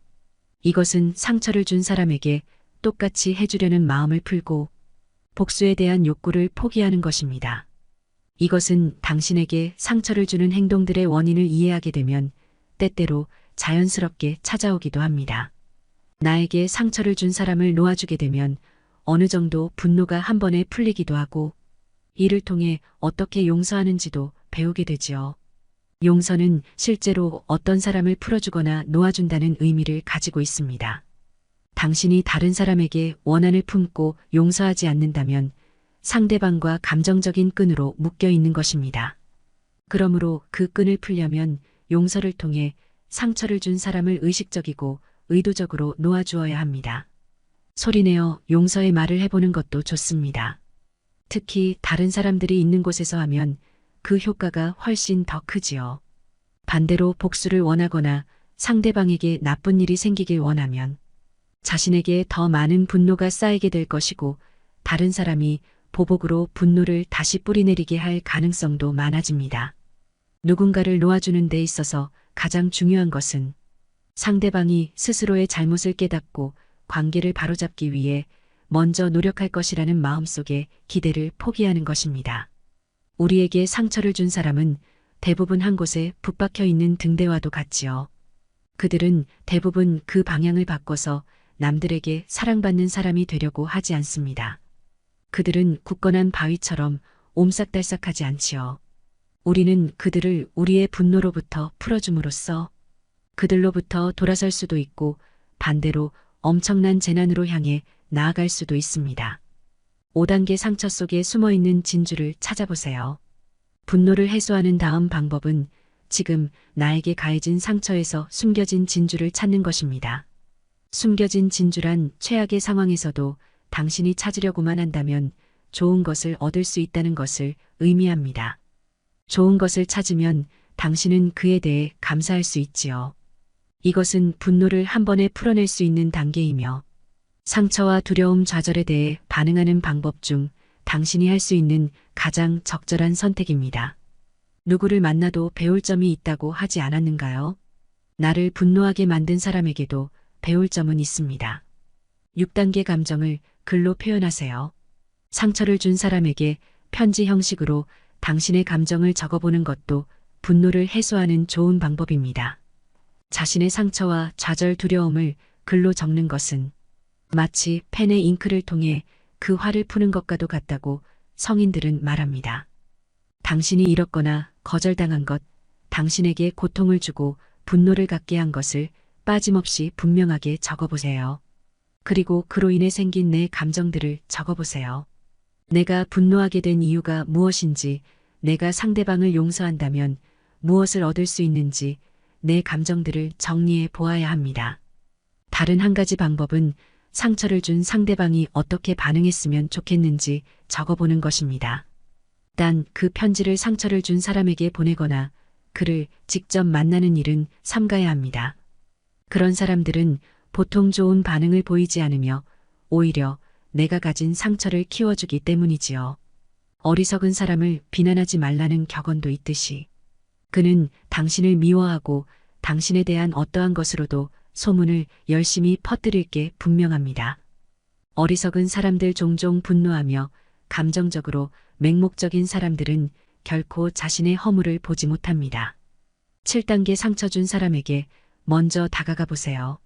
이것은 상처를 준 사람에게 똑같이 해주려는 마음을 풀고 복수에 대한 욕구를 포기하는 것입니다. 이것은 당신에게 상처를 주는 행동들의 원인을 이해하게 되면 때때로 자연스럽게 찾아오기도 합니다. 나에게 상처를 준 사람을 놓아주게 되면 어느 정도 분노가 한 번에 풀리기도 하고 이를 통해 어떻게 용서하는지도 배우게 되지요. 용서는 실제로 어떤 사람을 풀어주거나 놓아준다는 의미를 가지고 있습니다. 당신이 다른 사람에게 원한을 품고 용서하지 않는다면 상대방과 감정적인 끈으로 묶여 있는 것입니다. 그러므로 그 끈을 풀려면 용서를 통해 상처를 준 사람을 의식적이고 의도적으로 놓아주어야 합니다. 소리내어 용서의 말을 해보는 것도 좋습니다. 특히 다른 사람들이 있는 곳에서 하면 그 효과가 훨씬 더 크지요. 반대로 복수를 원하거나 상대방에게 나쁜 일이 생기길 원하면 자신에게 더 많은 분노가 쌓이게 될 것이고 다른 사람이 보복으로 분노를 다시 뿌리내리게 할 가능성도 많아집니다. 누군가를 놓아주는 데 있어서 가장 중요한 것은 상대방이 스스로의 잘못을 깨닫고 관계를 바로잡기 위해 먼저 노력할 것이라는 마음속에 기대를 포기하는 것입니다. 우리에게 상처를 준 사람은 대부분 한 곳에 붙박혀 있는 등대와도 같지요. 그들은 대부분 그 방향을 바꿔서 남들에게 사랑받는 사람이 되려고 하지 않습니다. 그들은 굳건한 바위처럼 옴싹달싹하지 않지요. 우리는 그들을 우리의 분노로부터 풀어줌으로써 그들로부터 돌아설 수도 있고 반대로 엄청난 재난으로 향해 나아갈 수도 있습니다. 5단계 상처 속에 숨어있는 진주를 찾아보세요. 분노를 해소하는 다음 방법은 지금 나에게 가해진 상처에서 숨겨진 진주를 찾는 것입니다. 숨겨진 진주란 최악의 상황에서도 당신이 찾으려고만 한다면 좋은 것을 얻을 수 있다는 것을 의미합니다. 좋은 것을 찾으면 당신은 그에 대해 감사할 수 있지요. 이것은 분노를 한 번에 풀어낼 수 있는 단계이며 상처와 두려움, 좌절에 대해 반응하는 방법 중 당신이 할 수 있는 가장 적절한 선택입니다. 누구를 만나도 배울 점이 있다고 하지 않았는가요? 나를 분노하게 만든 사람에게도 배울 점은 있습니다. 6단계 감정을 글로 표현하세요. 상처를 준 사람에게 편지 형식으로 당신의 감정을 적어보는 것도 분노를 해소하는 좋은 방법입니다. 자신의 상처와 좌절, 두려움을 글로 적는 것은 마치 펜에 잉크를 통해 그 화를 푸는 것과도 같다고 성인들은 말합니다. 당신이 잃었거나 거절당한 것, 당신에게 고통을 주고 분노를 갖게 한 것을 빠짐없이 분명하게 적어보세요. 그리고 그로 인해 생긴 내 감정들을 적어보세요. 내가 분노하게 된 이유가 무엇인지, 내가 상대방을 용서한다면 무엇을 얻을 수 있는지 내 감정들을 정리해 보아야 합니다. 다른 한 가지 방법은 상처를 준 상대방이 어떻게 반응했으면 좋겠는지 적어보는 것입니다. 단 그 편지를 상처를 준 사람에게 보내거나 그를 직접 만나는 일은 삼가야 합니다. 그런 사람들은 보통 좋은 반응을 보이지 않으며 오히려 내가 가진 상처를 키워주기 때문이지요. 어리석은 사람을 비난하지 말라는 격언도 있듯이 그는 당신을 미워하고 당신에 대한 어떠한 것으로도 소문을 열심히 퍼뜨릴 게 분명합니다. 어리석은 사람들, 종종 분노하며 감정적으로 맹목적인 사람들은 결코 자신의 허물을 보지 못합니다. 7단계 상처 준 사람에게 먼저 다가가 보세요.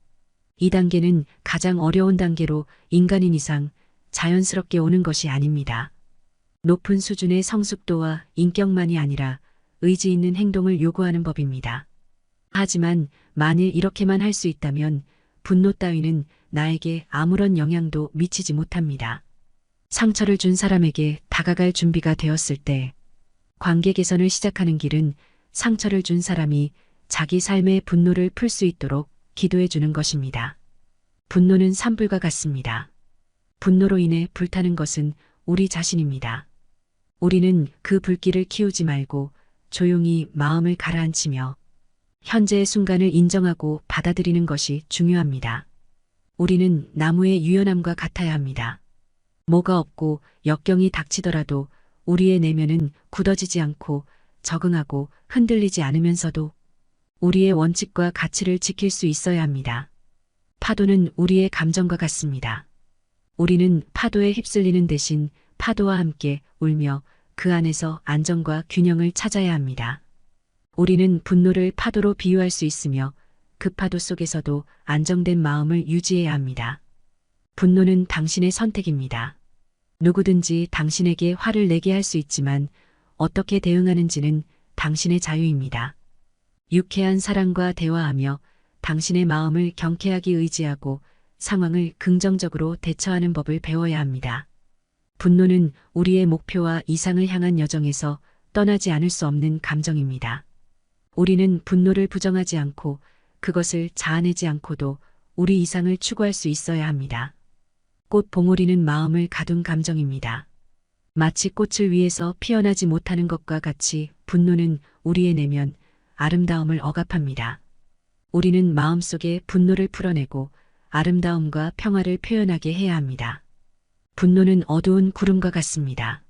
이 단계는 가장 어려운 단계로 인간인 이상 자연스럽게 오는 것이 아닙니다. 높은 수준의 성숙도와 인격만이 아니라 의지 있는 행동을 요구하는 법입니다. 하지만 만일 이렇게만 할 수 있다면 분노 따위는 나에게 아무런 영향도 미치지 못합니다. 상처를 준 사람에게 다가갈 준비가 되었을 때 관계 개선을 시작하는 길은 상처를 준 사람이 자기 삶의 분노를 풀 수 있도록 기도해 주는 것입니다. 분노는 산불과 같습니다. 분노로 인해 불타는 것은 우리 자신입니다. 우리는 그 불길을 키우지 말고 조용히 마음을 가라앉히며 현재의 순간을 인정하고 받아들이는 것이 중요합니다. 우리는 나무의 유연함과 같아야 합니다. 뭐가 없고 역경이 닥치더라도 우리의 내면은 굳어지지 않고 적응하고 흔들리지 않으면서도 우리의 원칙과 가치를 지킬 수 있어야 합니다. 파도는 우리의 감정과 같습니다. 우리는 파도에 휩쓸리는 대신 파도와 함께 울며 그 안에서 안정과 균형을 찾아야 합니다. 우리는 분노를 파도로 비유할 수 있으며 그 파도 속에서도 안정된 마음을 유지해야 합니다. 분노는 당신의 선택입니다. 누구든지 당신에게 화를 내게 할 수 있지만 어떻게 대응하는지는 당신의 자유입니다. 유쾌한 사랑과 대화하며 당신의 마음을 경쾌하게 의지하고 상황을 긍정적으로 대처하는 법을 배워야 합니다. 분노는 우리의 목표와 이상을 향한 여정에서 떠나지 않을 수 없는 감정입니다. 우리는 분노를 부정하지 않고 그것을 자아내지 않고도 우리 이상을 추구할 수 있어야 합니다. 꽃 봉오리는 마음을 가둔 감정입니다. 마치 꽃을 위해서 피어나지 못하는 것과 같이 분노는 우리의 내면 아름다움을 억압합니다. 우리는 마음속에 분노를 풀어내고 아름다움과 평화를 표현하게 해야 합니다. 분노는 어두운 구름과 같습니다.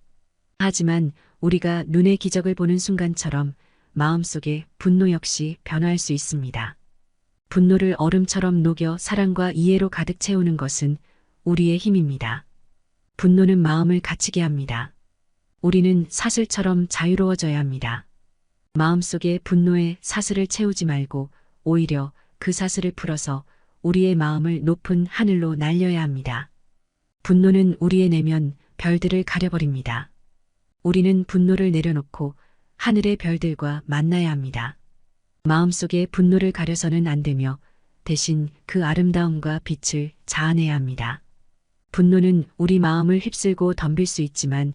하지만 우리가 눈의 기적을 보는 순간처럼 마음속의 분노 역시 변화할 수 있습니다. 분노를 얼음처럼 녹여 사랑과 이해로 가득 채우는 것은 우리의 힘입니다. 분노는 마음을 갇히게 합니다. 우리는 사슬처럼 자유로워져야 합니다. 마음속의 분노에 사슬을 채우지 말고 오히려 그 사슬을 풀어서 우리의 마음을 높은 하늘로 날려야 합니다. 분노는 우리의 내면 별들을 가려버립니다. 우리는 분노를 내려놓고 하늘의 별들과 만나야 합니다. 마음속의 분노를 가려서는 안 되며 대신 그 아름다움과 빛을 자아내야 합니다. 분노는 우리 마음을 휩쓸고 덤빌 수 있지만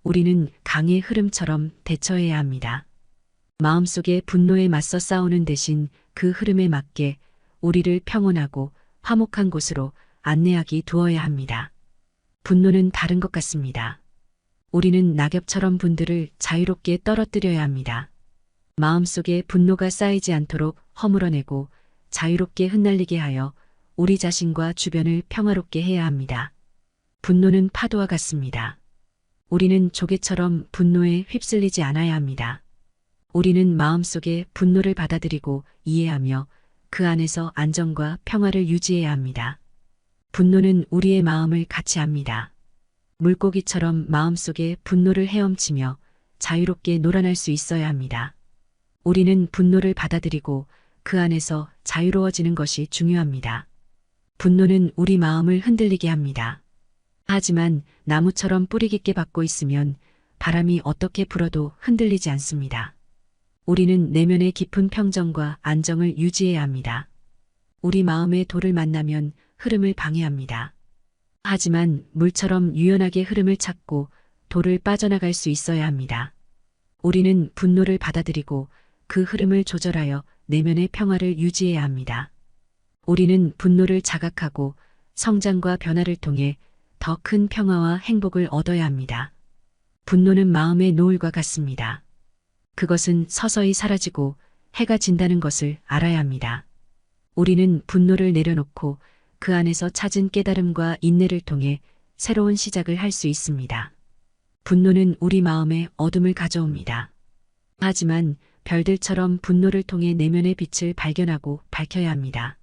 우리는 강의 흐름처럼 대처해야 합니다. 마음속의 분노에 맞서 싸우는 대신 그 흐름에 맞게 우리를 평온하고 화목한 곳으로 안내하기 두어야 합니다. 분노는 다른 것 같습니다. 우리는 낙엽처럼 분들을 자유롭게 떨어뜨려야 합니다. 마음속에 분노가 쌓이지 않도록 허물어내고 자유롭게 흩날리게 하여 우리 자신과 주변을 평화롭게 해야 합니다. 분노는 파도와 같습니다. 우리는 조개처럼 분노에 휩쓸리지 않아야 합니다. 우리는 마음속에 분노를 받아들이고 이해하며 그 안에서 안정과 평화를 유지해야 합니다. 분노는 우리의 마음을 같이 합니다. 물고기처럼 마음속에 분노를 헤엄치며 자유롭게 놀아날 수 있어야 합니다. 우리는 분노를 받아들이고 그 안에서 자유로워지는 것이 중요합니다. 분노는 우리 마음을 흔들리게 합니다. 하지만 나무처럼 뿌리 깊게 박고 있으면 바람이 어떻게 불어도 흔들리지 않습니다. 우리는 내면의 깊은 평정과 안정을 유지해야 합니다. 우리 마음의 돌을 만나면 흐름을 방해합니다. 하지만 물처럼 유연하게 흐름을 찾고 돌을 빠져나갈 수 있어야 합니다. 우리는 분노를 받아들이고 그 흐름을 조절하여 내면의 평화를 유지해야 합니다. 우리는 분노를 자각하고 성장과 변화를 통해 더 큰 평화와 행복을 얻어야 합니다. 분노는 마음의 노을과 같습니다. 그것은 서서히 사라지고 해가 진다는 것을 알아야 합니다. 우리는 분노를 내려놓고 그 안에서 찾은 깨달음과 인내를 통해 새로운 시작을 할 수 있습니다. 분노는 우리 마음에 어둠을 가져옵니다. 하지만 별들처럼 분노를 통해 내면의 빛을 발견하고 밝혀야 합니다.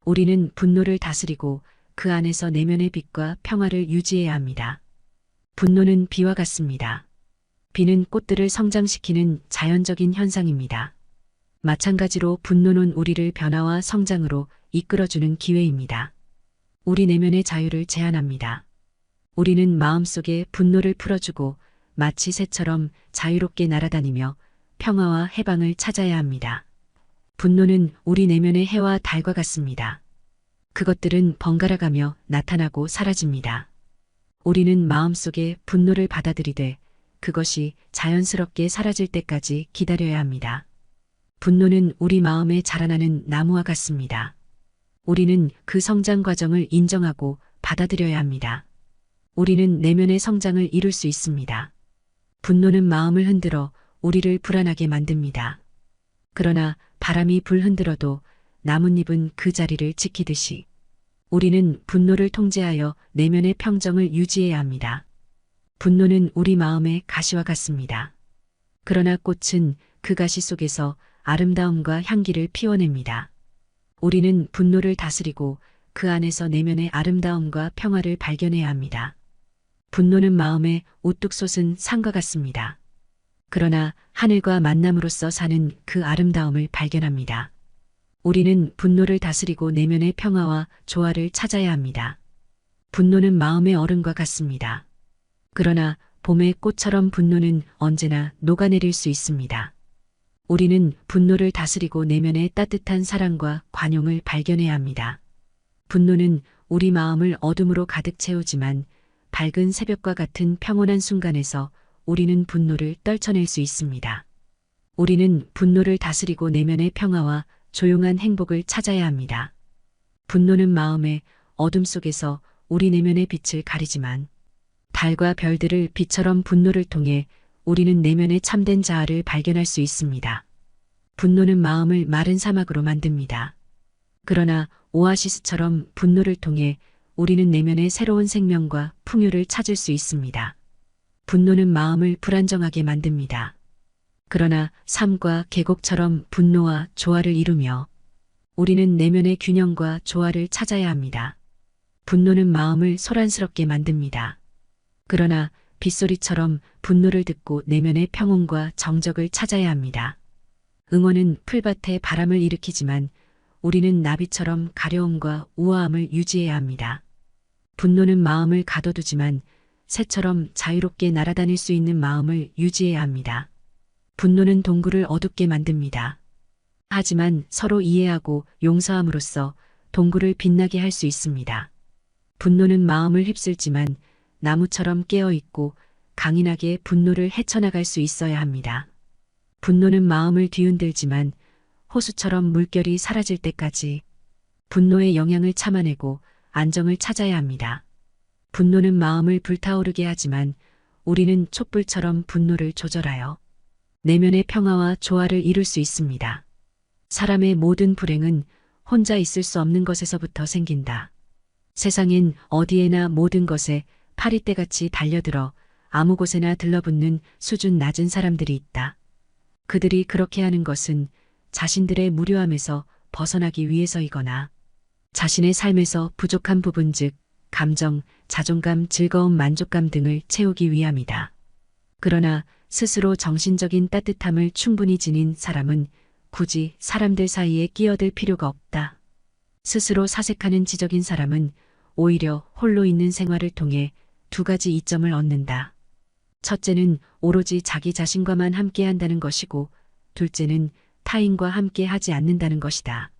우리는 분노를 다스리고 그 안에서 내면의 빛과 평화를 유지해야 합니다. 분노는 비와 같습니다. 비는 꽃들을 성장시키는 자연적인 현상입니다. 마찬가지로 분노는 우리를 변화와 성장으로 이끌어주는 기회입니다. 우리 내면의 자유를 제한합니다. 우리는 마음속에 분노를 풀어주고 마치 새처럼 자유롭게 날아다니며 평화와 해방을 찾아야 합니다. 분노는 우리 내면의 해와 달과 같습니다. 그것들은 번갈아가며 나타나고 사라집니다. 우리는 마음속에 분노를 받아들이되 그것이 자연스럽게 사라질 때까지 기다려야 합니다. 분노는 우리 마음에 자라나는 나무와 같습니다. 우리는 그 성장 과정을 인정하고 받아들여야 합니다. 우리는 내면의 성장을 이룰 수 있습니다. 분노는 마음을 흔들어 우리를 불안하게 만듭니다. 그러나 바람이 불흔들어도 나뭇잎은 그 자리를 지키듯이 우리는 분노를 통제하여 내면의 평정을 유지해야 합니다. 분노는 우리 마음의 가시와 같습니다. 그러나 꽃은 그 가시 속에서 아름다움과 향기를 피워냅니다. 우리는 분노를 다스리고 그 안에서 내면의 아름다움과 평화를 발견해야 합니다. 분노는 마음에 우뚝 솟은 산과 같습니다. 그러나 하늘과 만남으로써 사는 그 아름다움을 발견합니다. 우리는 분노를 다스리고 내면의 평화와 조화를 찾아야 합니다. 분노는 마음의 얼음과 같습니다. 그러나 봄의 꽃처럼 분노는 언제나 녹아내릴 수 있습니다. 우리는 분노를 다스리고 내면의 따뜻한 사랑과 관용을 발견해야 합니다. 분노는 우리 마음을 어둠으로 가득 채우지만 밝은 새벽과 같은 평온한 순간에서 우리는 분노를 떨쳐낼 수 있습니다. 우리는 분노를 다스리고 내면의 평화와 조용한 행복을 찾아야 합니다. 분노는 마음의 어둠 속에서 우리 내면의 빛을 가리지만 달과 별들을 빛처럼 분노를 통해 우리는 내면의 참된 자아를 발견할 수 있습니다. 분노는 마음을 마른 사막으로 만듭니다. 그러나 오아시스처럼 분노를 통해 우리는 내면의 새로운 생명과 풍요를 찾을 수 있습니다. 분노는 마음을 불안정하게 만듭니다. 그러나 삶과 계곡처럼 분노와 조화를 이루며 우리는 내면의 균형과 조화를 찾아야 합니다. 분노는 마음을 소란스럽게 만듭니다. 그러나 빗소리처럼 분노를 듣고 내면의 평온과 정적을 찾아야 합니다. 응원은 풀밭에 바람을 일으키지만 우리는 나비처럼 가려움과 우아함을 유지해야 합니다. 분노는 마음을 가둬두지만 새처럼 자유롭게 날아다닐 수 있는 마음을 유지해야 합니다. 분노는 동굴을 어둡게 만듭니다. 하지만 서로 이해하고 용서함으로써 동굴을 빛나게 할 수 있습니다. 분노는 마음을 휩쓸지만 나무처럼 깨어있고 강인하게 분노를 헤쳐나갈 수 있어야 합니다. 분노는 마음을 뒤흔들지만 호수처럼 물결이 사라질 때까지 분노의 영향을 참아내고 안정을 찾아야 합니다. 분노는 마음을 불타오르게 하지만 우리는 촛불처럼 분노를 조절하여 내면의 평화와 조화를 이룰 수 있습니다. 사람의 모든 불행은 혼자 있을 수 없는 것에서부터 생긴다. 세상엔 어디에나 모든 것에 파리떼같이 달려들어 아무 곳에나 들러붙는 수준 낮은 사람들이 있다. 그들이 그렇게 하는 것은 자신들의 무료함에서 벗어나기 위해서이거나 자신의 삶에서 부족한 부분 즉 감정, 자존감, 즐거움, 만족감 등을 채우기 위함이다. 그러나 스스로 정신적인 따뜻함을 충분히 지닌 사람은 굳이 사람들 사이에 끼어들 필요가 없다. 스스로 사색하는 지적인 사람은 오히려 홀로 있는 생활을 통해 두 가지 이점을 얻는다. 첫째는 오로지 자기 자신과만 함께 한다는 것이고 둘째는 타인과 함께 하지 않는다는 것이다.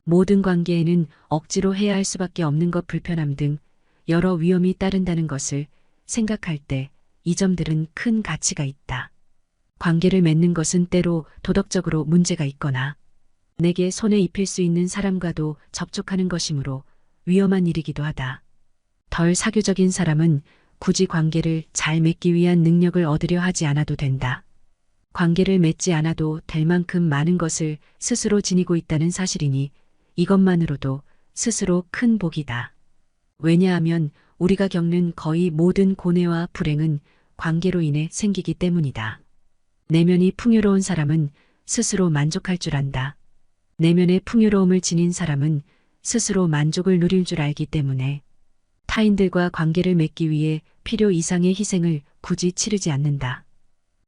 모든 관계에는 억지로 해야 할 수밖에 없는 것 불편함 등 여러 위험이 따른다는 것을 생각할 때 이 점들은 큰 가치가 있다. 관계를 맺는 것은 때로 도덕적으로 문제가 있거나 내게 손에 입힐 수 있는 사람과도 접촉하는 것이므로 위험한 일이기도 하다. 덜 사교적인 사람은 굳이 관계를 잘 맺기 위한 능력을 얻으려 하지 않아도 된다. 관계를 맺지 않아도 될 만큼 많은 것을 스스로 지니고 있다는 사실이니 이것만으로도 스스로 큰 복이다. 왜냐하면 우리가 겪는 거의 모든 고뇌와 불행은 관계로 인해 생기기 때문이다. 내면이 풍요로운 사람은 스스로 만족할 줄 안다. 내면의 풍요로움을 지닌 사람은 스스로 만족을 누릴 줄 알기 때문에 타인들과 관계를 맺기 위해 필요 이상의 희생을 굳이 치르지 않는다.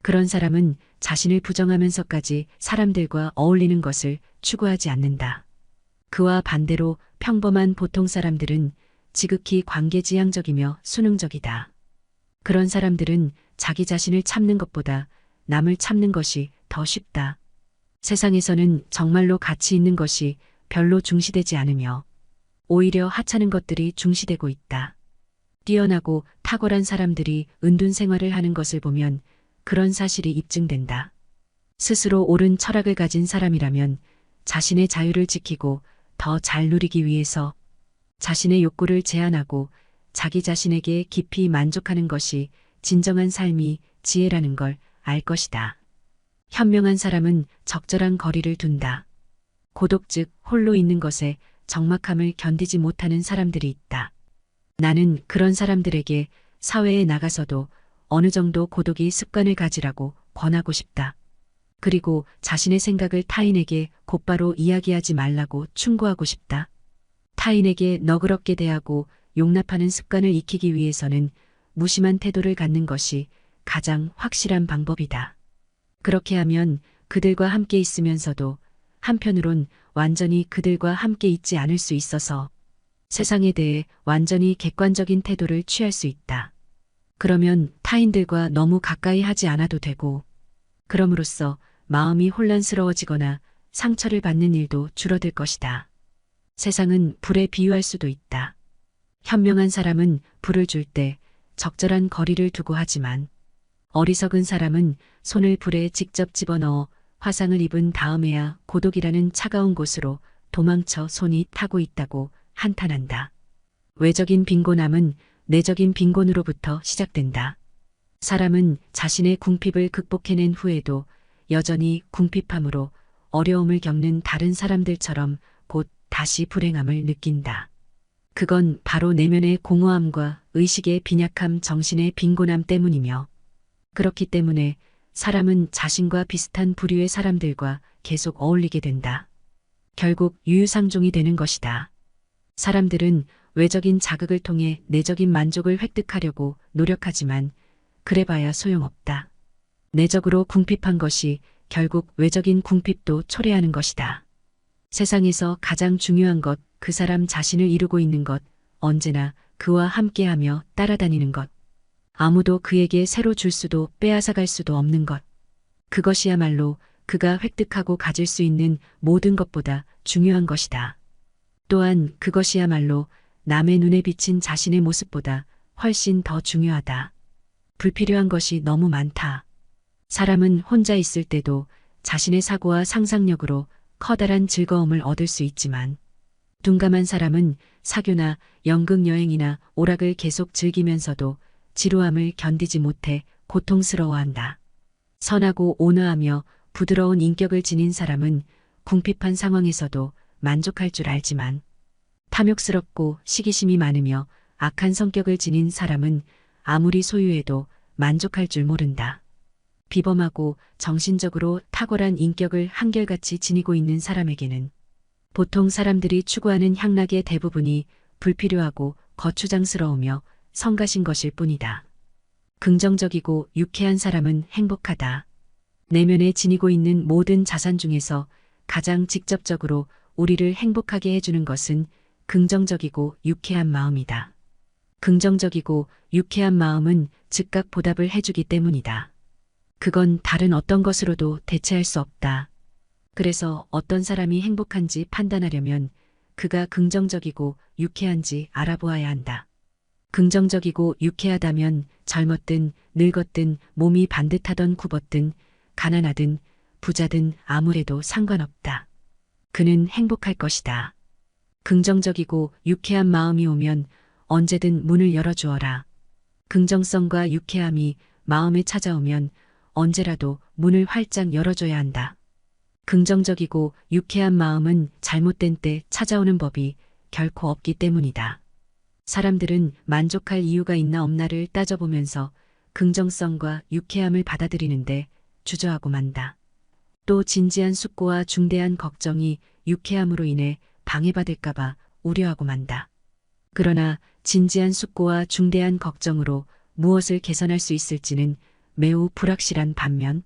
그런 사람은 자신을 부정하면서까지 사람들과 어울리는 것을 추구하지 않는다. 그와 반대로 평범한 보통 사람들은 지극히 관계지향적이며 수능적이다. 그런 사람들은 자기 자신을 참는 것보다 남을 참는 것이 더 쉽다. 세상에서는 정말로 가치 있는 것이 별로 중시되지 않으며 오히려 하찮은 것들이 중시되고 있다. 뛰어나고 탁월한 사람들이 은둔 생활을 하는 것을 보면 그런 사실이 입증된다. 스스로 옳은 철학을 가진 사람이라면 자신의 자유를 지키고 더 잘 누리기 위해서 자신의 욕구를 제한하고 자기 자신에게 깊이 만족하는 것이 진정한 삶이 지혜라는 걸 알 것이다. 현명한 사람은 적절한 거리를 둔다. 고독 즉 홀로 있는 것에 적막함을 견디지 못하는 사람들이 있다. 나는 그런 사람들에게 사회에 나가서도 어느 정도 고독이 습관을 가지라고 권하고 싶다. 그리고 자신의 생각을 타인에게 곧바로 이야기하지 말라고 충고하고 싶다. 타인에게 너그럽게 대하고 용납하는 습관을 익히기 위해서는 무심한 태도를 갖는 것이 가장 확실한 방법이다. 그렇게 하면 그들과 함께 있으면서도 한편으론 완전히 그들과 함께 있지 않을 수 있어서 세상에 대해 완전히 객관적인 태도를 취할 수 있다. 그러면 타인들과 너무 가까이 하지 않아도 되고 그럼으로써 마음이 혼란스러워지거나 상처를 받는 일도 줄어들 것이다. 세상은 불에 비유할 수도 있다. 현명한 사람은 불을 줄 때 적절한 거리를 두고 하지만 어리석은 사람은 손을 불에 직접 집어넣어 화상을 입은 다음에야 고독이라는 차가운 곳으로 도망쳐 손이 타고 있다고 한탄한다. 외적인 빈곤함은 내적인 빈곤으로부터 시작된다. 사람은 자신의 궁핍을 극복해낸 후에도 여전히 궁핍함으로 어려움을 겪는 다른 사람들처럼 곧 다시 불행함을 느낀다. 그건 바로 내면의 공허함과 의식의 빈약함, 정신의 빈곤함 때문이며 그렇기 때문에 사람은 자신과 비슷한 부류의 사람들과 계속 어울리게 된다. 결국 유유상종이 되는 것이다. 사람들은 외적인 자극을 통해 내적인 만족을 획득하려고 노력하지만 그래봐야 소용없다. 내적으로 궁핍한 것이 결국 외적인 궁핍도 초래하는 것이다. 세상에서 가장 중요한 것, 그 사람 자신을 이루고 있는 것, 언제나 그와 함께하며 따라다니는 것. 아무도 그에게 새로 줄 수도 빼앗아갈 수도 없는 것. 그것이야말로 그가 획득하고 가질 수 있는 모든 것보다 중요한 것이다. 또한 그것이야말로 남의 눈에 비친 자신의 모습보다 훨씬 더 중요하다. 불필요한 것이 너무 많다. 사람은 혼자 있을 때도 자신의 사고와 상상력으로 커다란 즐거움을 얻을 수 있지만 둔감한 사람은 사교나 연극 여행이나 오락을 계속 즐기면서도 지루함을 견디지 못해 고통스러워한다. 선하고 온화하며 부드러운 인격을 지닌 사람은 궁핍한 상황에서도 만족할 줄 알지만 탐욕스럽고 시기심이 많으며 악한 성격을 지닌 사람은 아무리 소유해도 만족할 줄 모른다. 비범하고 정신적으로 탁월한 인격을 한결같이 지니고 있는 사람에게는 보통 사람들이 추구하는 향락의 대부분이 불필요하고 거추장스러우며 성가신 것일 뿐이다. 긍정적이고 유쾌한 사람은 행복하다. 내면에 지니고 있는 모든 자산 중에서 가장 직접적으로 우리를 행복하게 해주는 것은 긍정적이고 유쾌한 마음이다. 긍정적이고 유쾌한 마음은 즉각 보답을 해주기 때문이다. 그건 다른 어떤 것으로도 대체할 수 없다. 그래서 어떤 사람이 행복한지 판단하려면 그가 긍정적이고 유쾌한지 알아보아야 한다. 긍정적이고 유쾌하다면 젊었든 늙었든 몸이 반듯하던 굽었든 가난하든 부자든 아무래도 상관없다. 그는 행복할 것이다. 긍정적이고 유쾌한 마음이 오면 언제든 문을 열어주어라. 긍정성과 유쾌함이 마음에 찾아오면 언제라도 문을 활짝 열어줘야 한다. 긍정적이고 유쾌한 마음은 잘못된 때 찾아오는 법이 결코 없기 때문이다. 사람들은 만족할 이유가 있나 없나를 따져보면서 긍정성과 유쾌함을 받아들이는데 주저하고 만다. 또 진지한 숙고와 중대한 걱정이 유쾌함으로 인해 방해받을까봐 우려하고 만다. 그러나 진지한 숙고와 중대한 걱정으로 무엇을 개선할 수 있을지는 매우 불확실한 반면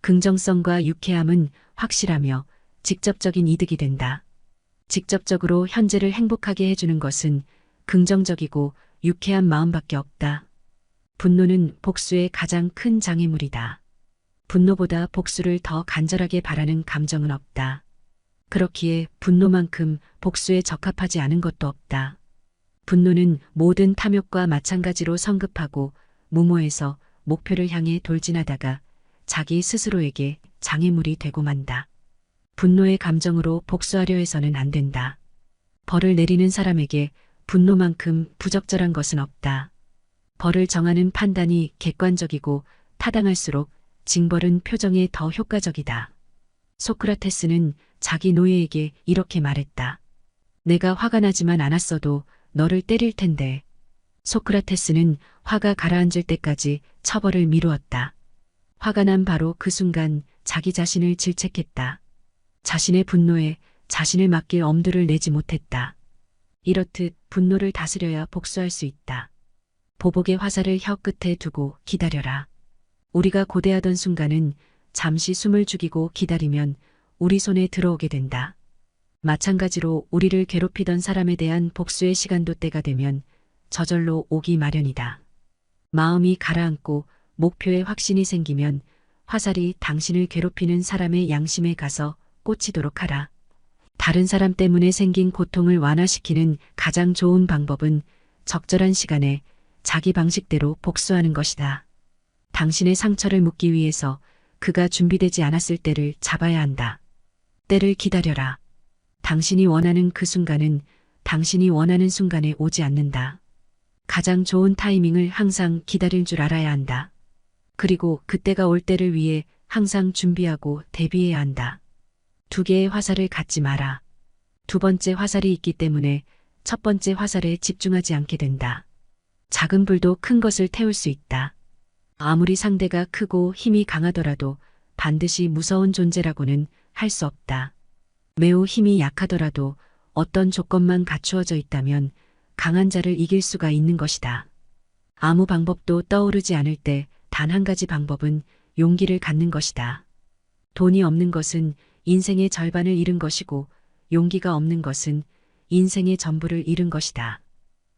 긍정성과 유쾌함은 확실하며 직접적인 이득이 된다. 직접적으로 현재를 행복하게 해주는 것은 긍정적이고 유쾌한 마음밖에 없다. 분노는 복수의 가장 큰 장애물이다. 분노보다 복수를 더 간절하게 바라는 감정은 없다. 그렇기에 분노만큼 복수에 적합하지 않은 것도 없다. 분노는 모든 탐욕과 마찬가지로 성급하고 무모해서 목표를 향해 돌진하다가 자기 스스로에게 장애물이 되고 만다. 분노의 감정으로 복수하려 해서는 안 된다. 벌을 내리는 사람에게 분노만큼 부적절한 것은 없다. 벌을 정하는 판단이 객관적이고 타당할수록 징벌은 표정에 더 효과적이다. 소크라테스는 자기 노예에게 이렇게 말했다. 내가 화가 나지만 않았어도 너를 때릴 텐데. 소크라테스는 화가 가라앉을 때까지 처벌을 미루었다. 화가 난 바로 그 순간 자기 자신을 질책했다. 자신의 분노에 자신을 맡길 엄두를 내지 못했다. 이렇듯 분노를 다스려야 복수할 수 있다. 보복의 화살을 혀 끝에 두고 기다려라. 우리가 고대하던 순간은 잠시 숨을 죽이고 기다리면 우리 손에 들어오게 된다. 마찬가지로 우리를 괴롭히던 사람에 대한 복수의 시간도 때가 되면 저절로 오기 마련이다. 마음이 가라앉고 목표에 확신이 생기면 화살이 당신을 괴롭히는 사람의 양심에 가서 꽂히도록 하라. 다른 사람 때문에 생긴 고통을 완화시키는 가장 좋은 방법은 적절한 시간에 자기 방식대로 복수하는 것이다. 당신의 상처를 묻기 위해서 그가 준비되지 않았을 때를 잡아야 한다. 때를 기다려라. 당신이 원하는 그 순간은 당신이 원하는 순간에 오지 않는다. 가장 좋은 타이밍을 항상 기다릴 줄 알아야 한다. 그리고 그때가 올 때를 위해 항상 준비하고 대비해야 한다. 두 개의 화살을 갖지 마라. 두 번째 화살이 있기 때문에 첫 번째 화살에 집중하지 않게 된다. 작은 불도 큰 것을 태울 수 있다. 아무리 상대가 크고 힘이 강하더라도 반드시 무서운 존재라고는 할 수 없다. 매우 힘이 약하더라도 어떤 조건만 갖추어져 있다면 강한 자를 이길 수가 있는 것이다. 아무 방법도 떠오르지 않을 때 단 한 가지 방법은 용기를 갖는 것이다. 돈이 없는 것은 인생의 절반을 잃은 것이고 용기가 없는 것은 인생의 전부를 잃은 것이다.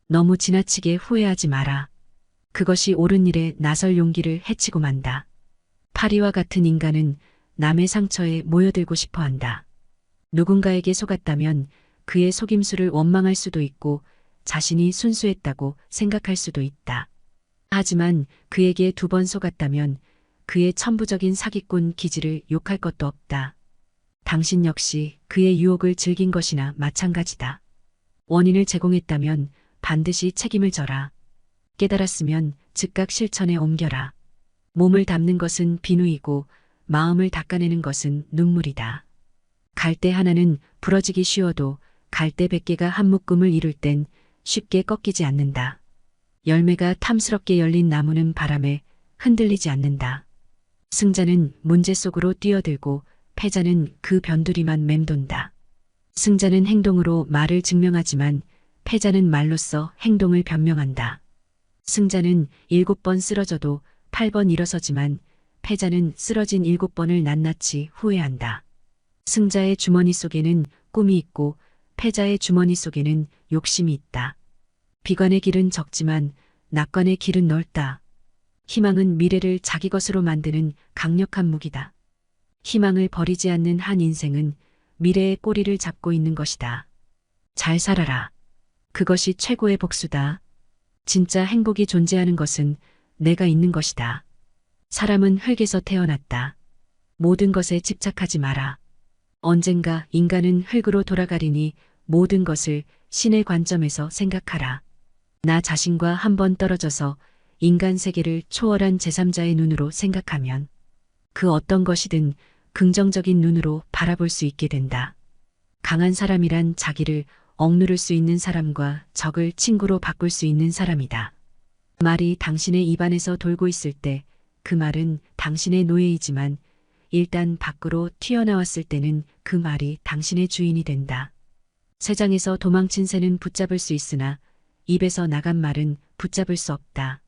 너무 지나치게 후회하지 마라. 그것이 옳은 일에 나설 용기를 해치고 만다. 파리와 같은 인간은 남의 상처에 모여들고 싶어 한다. 누군가에게 속았다면 그의 속임수를 원망할 수도 있고 자신이 순수했다고 생각할 수도 있다. 하지만 그에게 2번 속았다면 그의 천부적인 사기꾼 기질을 욕할 것도 없다. 당신 역시 그의 유혹을 즐긴 것이나 마찬가지다. 원인을 제공했다면 반드시 책임을 져라. 깨달았으면 즉각 실천에 옮겨라. 몸을 담는 것은 비누이고 마음을 닦아내는 것은 눈물이다. 갈대 하나는 부러지기 쉬워도 갈대 100개가 한 묶음을 이룰 땐 쉽게 꺾이지 않는다. 열매가 탐스럽게 열린 나무는 바람에 흔들리지 않는다. 승자는 문제 속으로 뛰어들고 패자는 그 변두리만 맴돈다. 승자는 행동으로 말을 증명하지만 패자는 말로써 행동을 변명한다. 승자는 7번 쓰러져도 8번 일어서지만 패자는 쓰러진 7번을 낱낱이 후회한다. 승자의 주머니 속에는 꿈이 있고 패자의 주머니 속에는 욕심이 있다. 비관의 길은 적지만 낙관의 길은 넓다. 희망은 미래를 자기 것으로 만드는 강력한 무기다. 희망을 버리지 않는 한 인생은 미래의 꼬리를 잡고 있는 것이다. 잘 살아라. 그것이 최고의 복수다. 진짜 행복이 존재하는 것은 내가 있는 것이다. 사람은 흙에서 태어났다. 모든 것에 집착하지 마라. 언젠가 인간은 흙으로 돌아가리니 모든 것을 신의 관점에서 생각하라. 나 자신과 한번 떨어져서 인간 세계를 초월한 제3자의 눈으로 생각하면 그 어떤 것이든 긍정적인 눈으로 바라볼 수 있게 된다. 강한 사람이란 자기를 억누를 수 있는 사람과 적을 친구로 바꿀 수 있는 사람이다. 말이 당신의 입안에서 돌고 있을 때 그 말은 당신의 노예이지만 일단 밖으로 튀어나왔을 때는 그 말이 당신의 주인이 된다. 새장에서 도망친 새는 붙잡을 수 있으나 입에서 나간 말은 붙잡을 수 없다.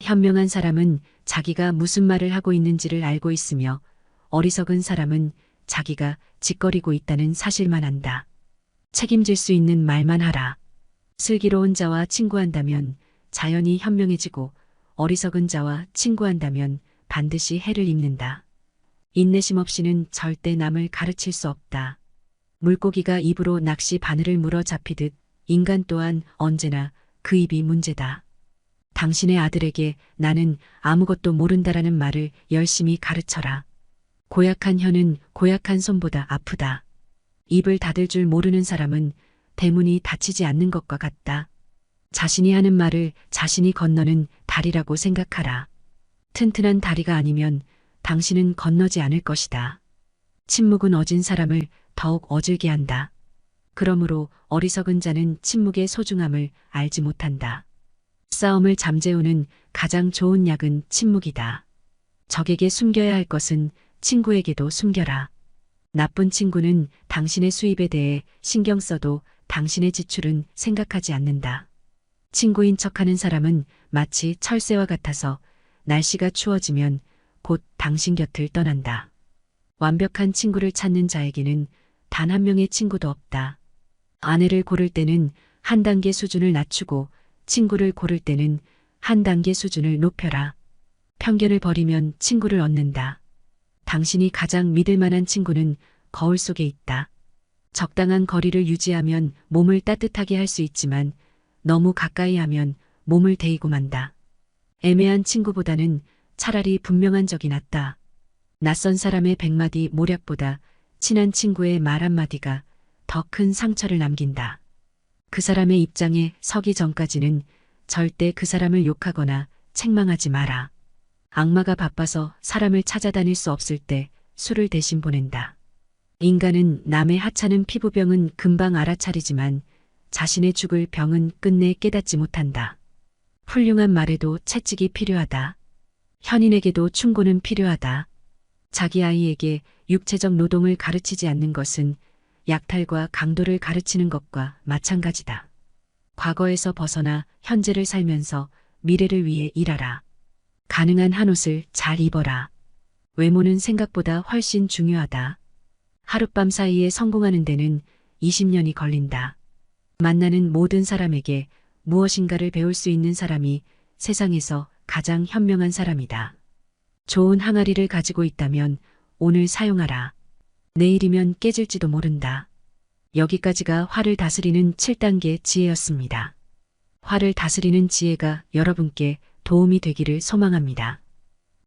현명한 사람은 자기가 무슨 말을 하고 있는지를 알고 있으며 어리석은 사람은 자기가 짓거리고 있다는 사실만 안다. 책임질 수 있는 말만 하라. 슬기로운 자와 친구한다면 자연히 현명해지고 어리석은 자와 친구한다면 반드시 해를 입는다. 인내심 없이는 절대 남을 가르칠 수 없다. 물고기가 입으로 낚시 바늘을 물어 잡히듯 인간 또한 언제나 그 입이 문제다. 당신의 아들에게 나는 아무것도 모른다라는 말을 열심히 가르쳐라. 고약한 혀는 고약한 손보다 아프다. 입을 닫을 줄 모르는 사람은 대문이 닫히지 않는 것과 같다. 자신이 하는 말을 자신이 건너는 다리라고 생각하라. 튼튼한 다리가 아니면 당신은 건너지 않을 것이다. 침묵은 어진 사람을 더욱 어질게 한다. 그러므로 어리석은 자는 침묵의 소중함을 알지 못한다. 싸움을 잠재우는 가장 좋은 약은 침묵이다. 적에게 숨겨야 할 것은 친구에게도 숨겨라. 나쁜 친구는 당신의 수입에 대해 신경 써도 당신의 지출은 생각하지 않는다. 친구인 척하는 사람은 마치 철새와 같아서 날씨가 추워지면 곧 당신 곁을 떠난다. 완벽한 친구를 찾는 자에게는 단 한 명의 친구도 없다. 아내를 고를 때는 한 단계 수준을 낮추고 친구를 고를 때는 한 단계 수준을 높여라. 편견을 버리면 친구를 얻는다. 당신이 가장 믿을 만한 친구는 거울 속에 있다. 적당한 거리를 유지하면 몸을 따뜻하게 할 수 있지만 너무 가까이 하면 몸을 데이고 만다. 애매한 친구보다는 차라리 분명한 적이 낫다. 낯선 사람의 100마디 모략보다 친한 친구의 말 한마디가 더 큰 상처를 남긴다. 그 사람의 입장에 서기 전까지는 절대 그 사람을 욕하거나 책망하지 마라. 악마가 바빠서 사람을 찾아다닐 수 없을 때 술을 대신 보낸다. 인간은 남의 하찮은 피부병은 금방 알아차리지만 자신의 죽을 병은 끝내 깨닫지 못한다. 훌륭한 말에도 채찍이 필요하다. 현인에게도 충고는 필요하다. 자기 아이에게 육체적 노동을 가르치지 않는 것은 약탈과 강도를 가르치는 것과 마찬가지다. 과거에서 벗어나 현재를 살면서 미래를 위해 일하라. 가능한 한 옷을 잘 입어라. 외모는 생각보다 훨씬 중요하다. 하룻밤 사이에 성공하는 데는 20년이 걸린다. 만나는 모든 사람에게 무엇인가를 배울 수 있는 사람이 세상에서 가장 현명한 사람이다. 좋은 항아리를 가지고 있다면 오늘 사용하라. 내일이면 깨질지도 모른다. 여기까지가 화를 다스리는 7단계 지혜였습니다. 화를 다스리는 지혜가 여러분께 도움이 되기를 소망합니다.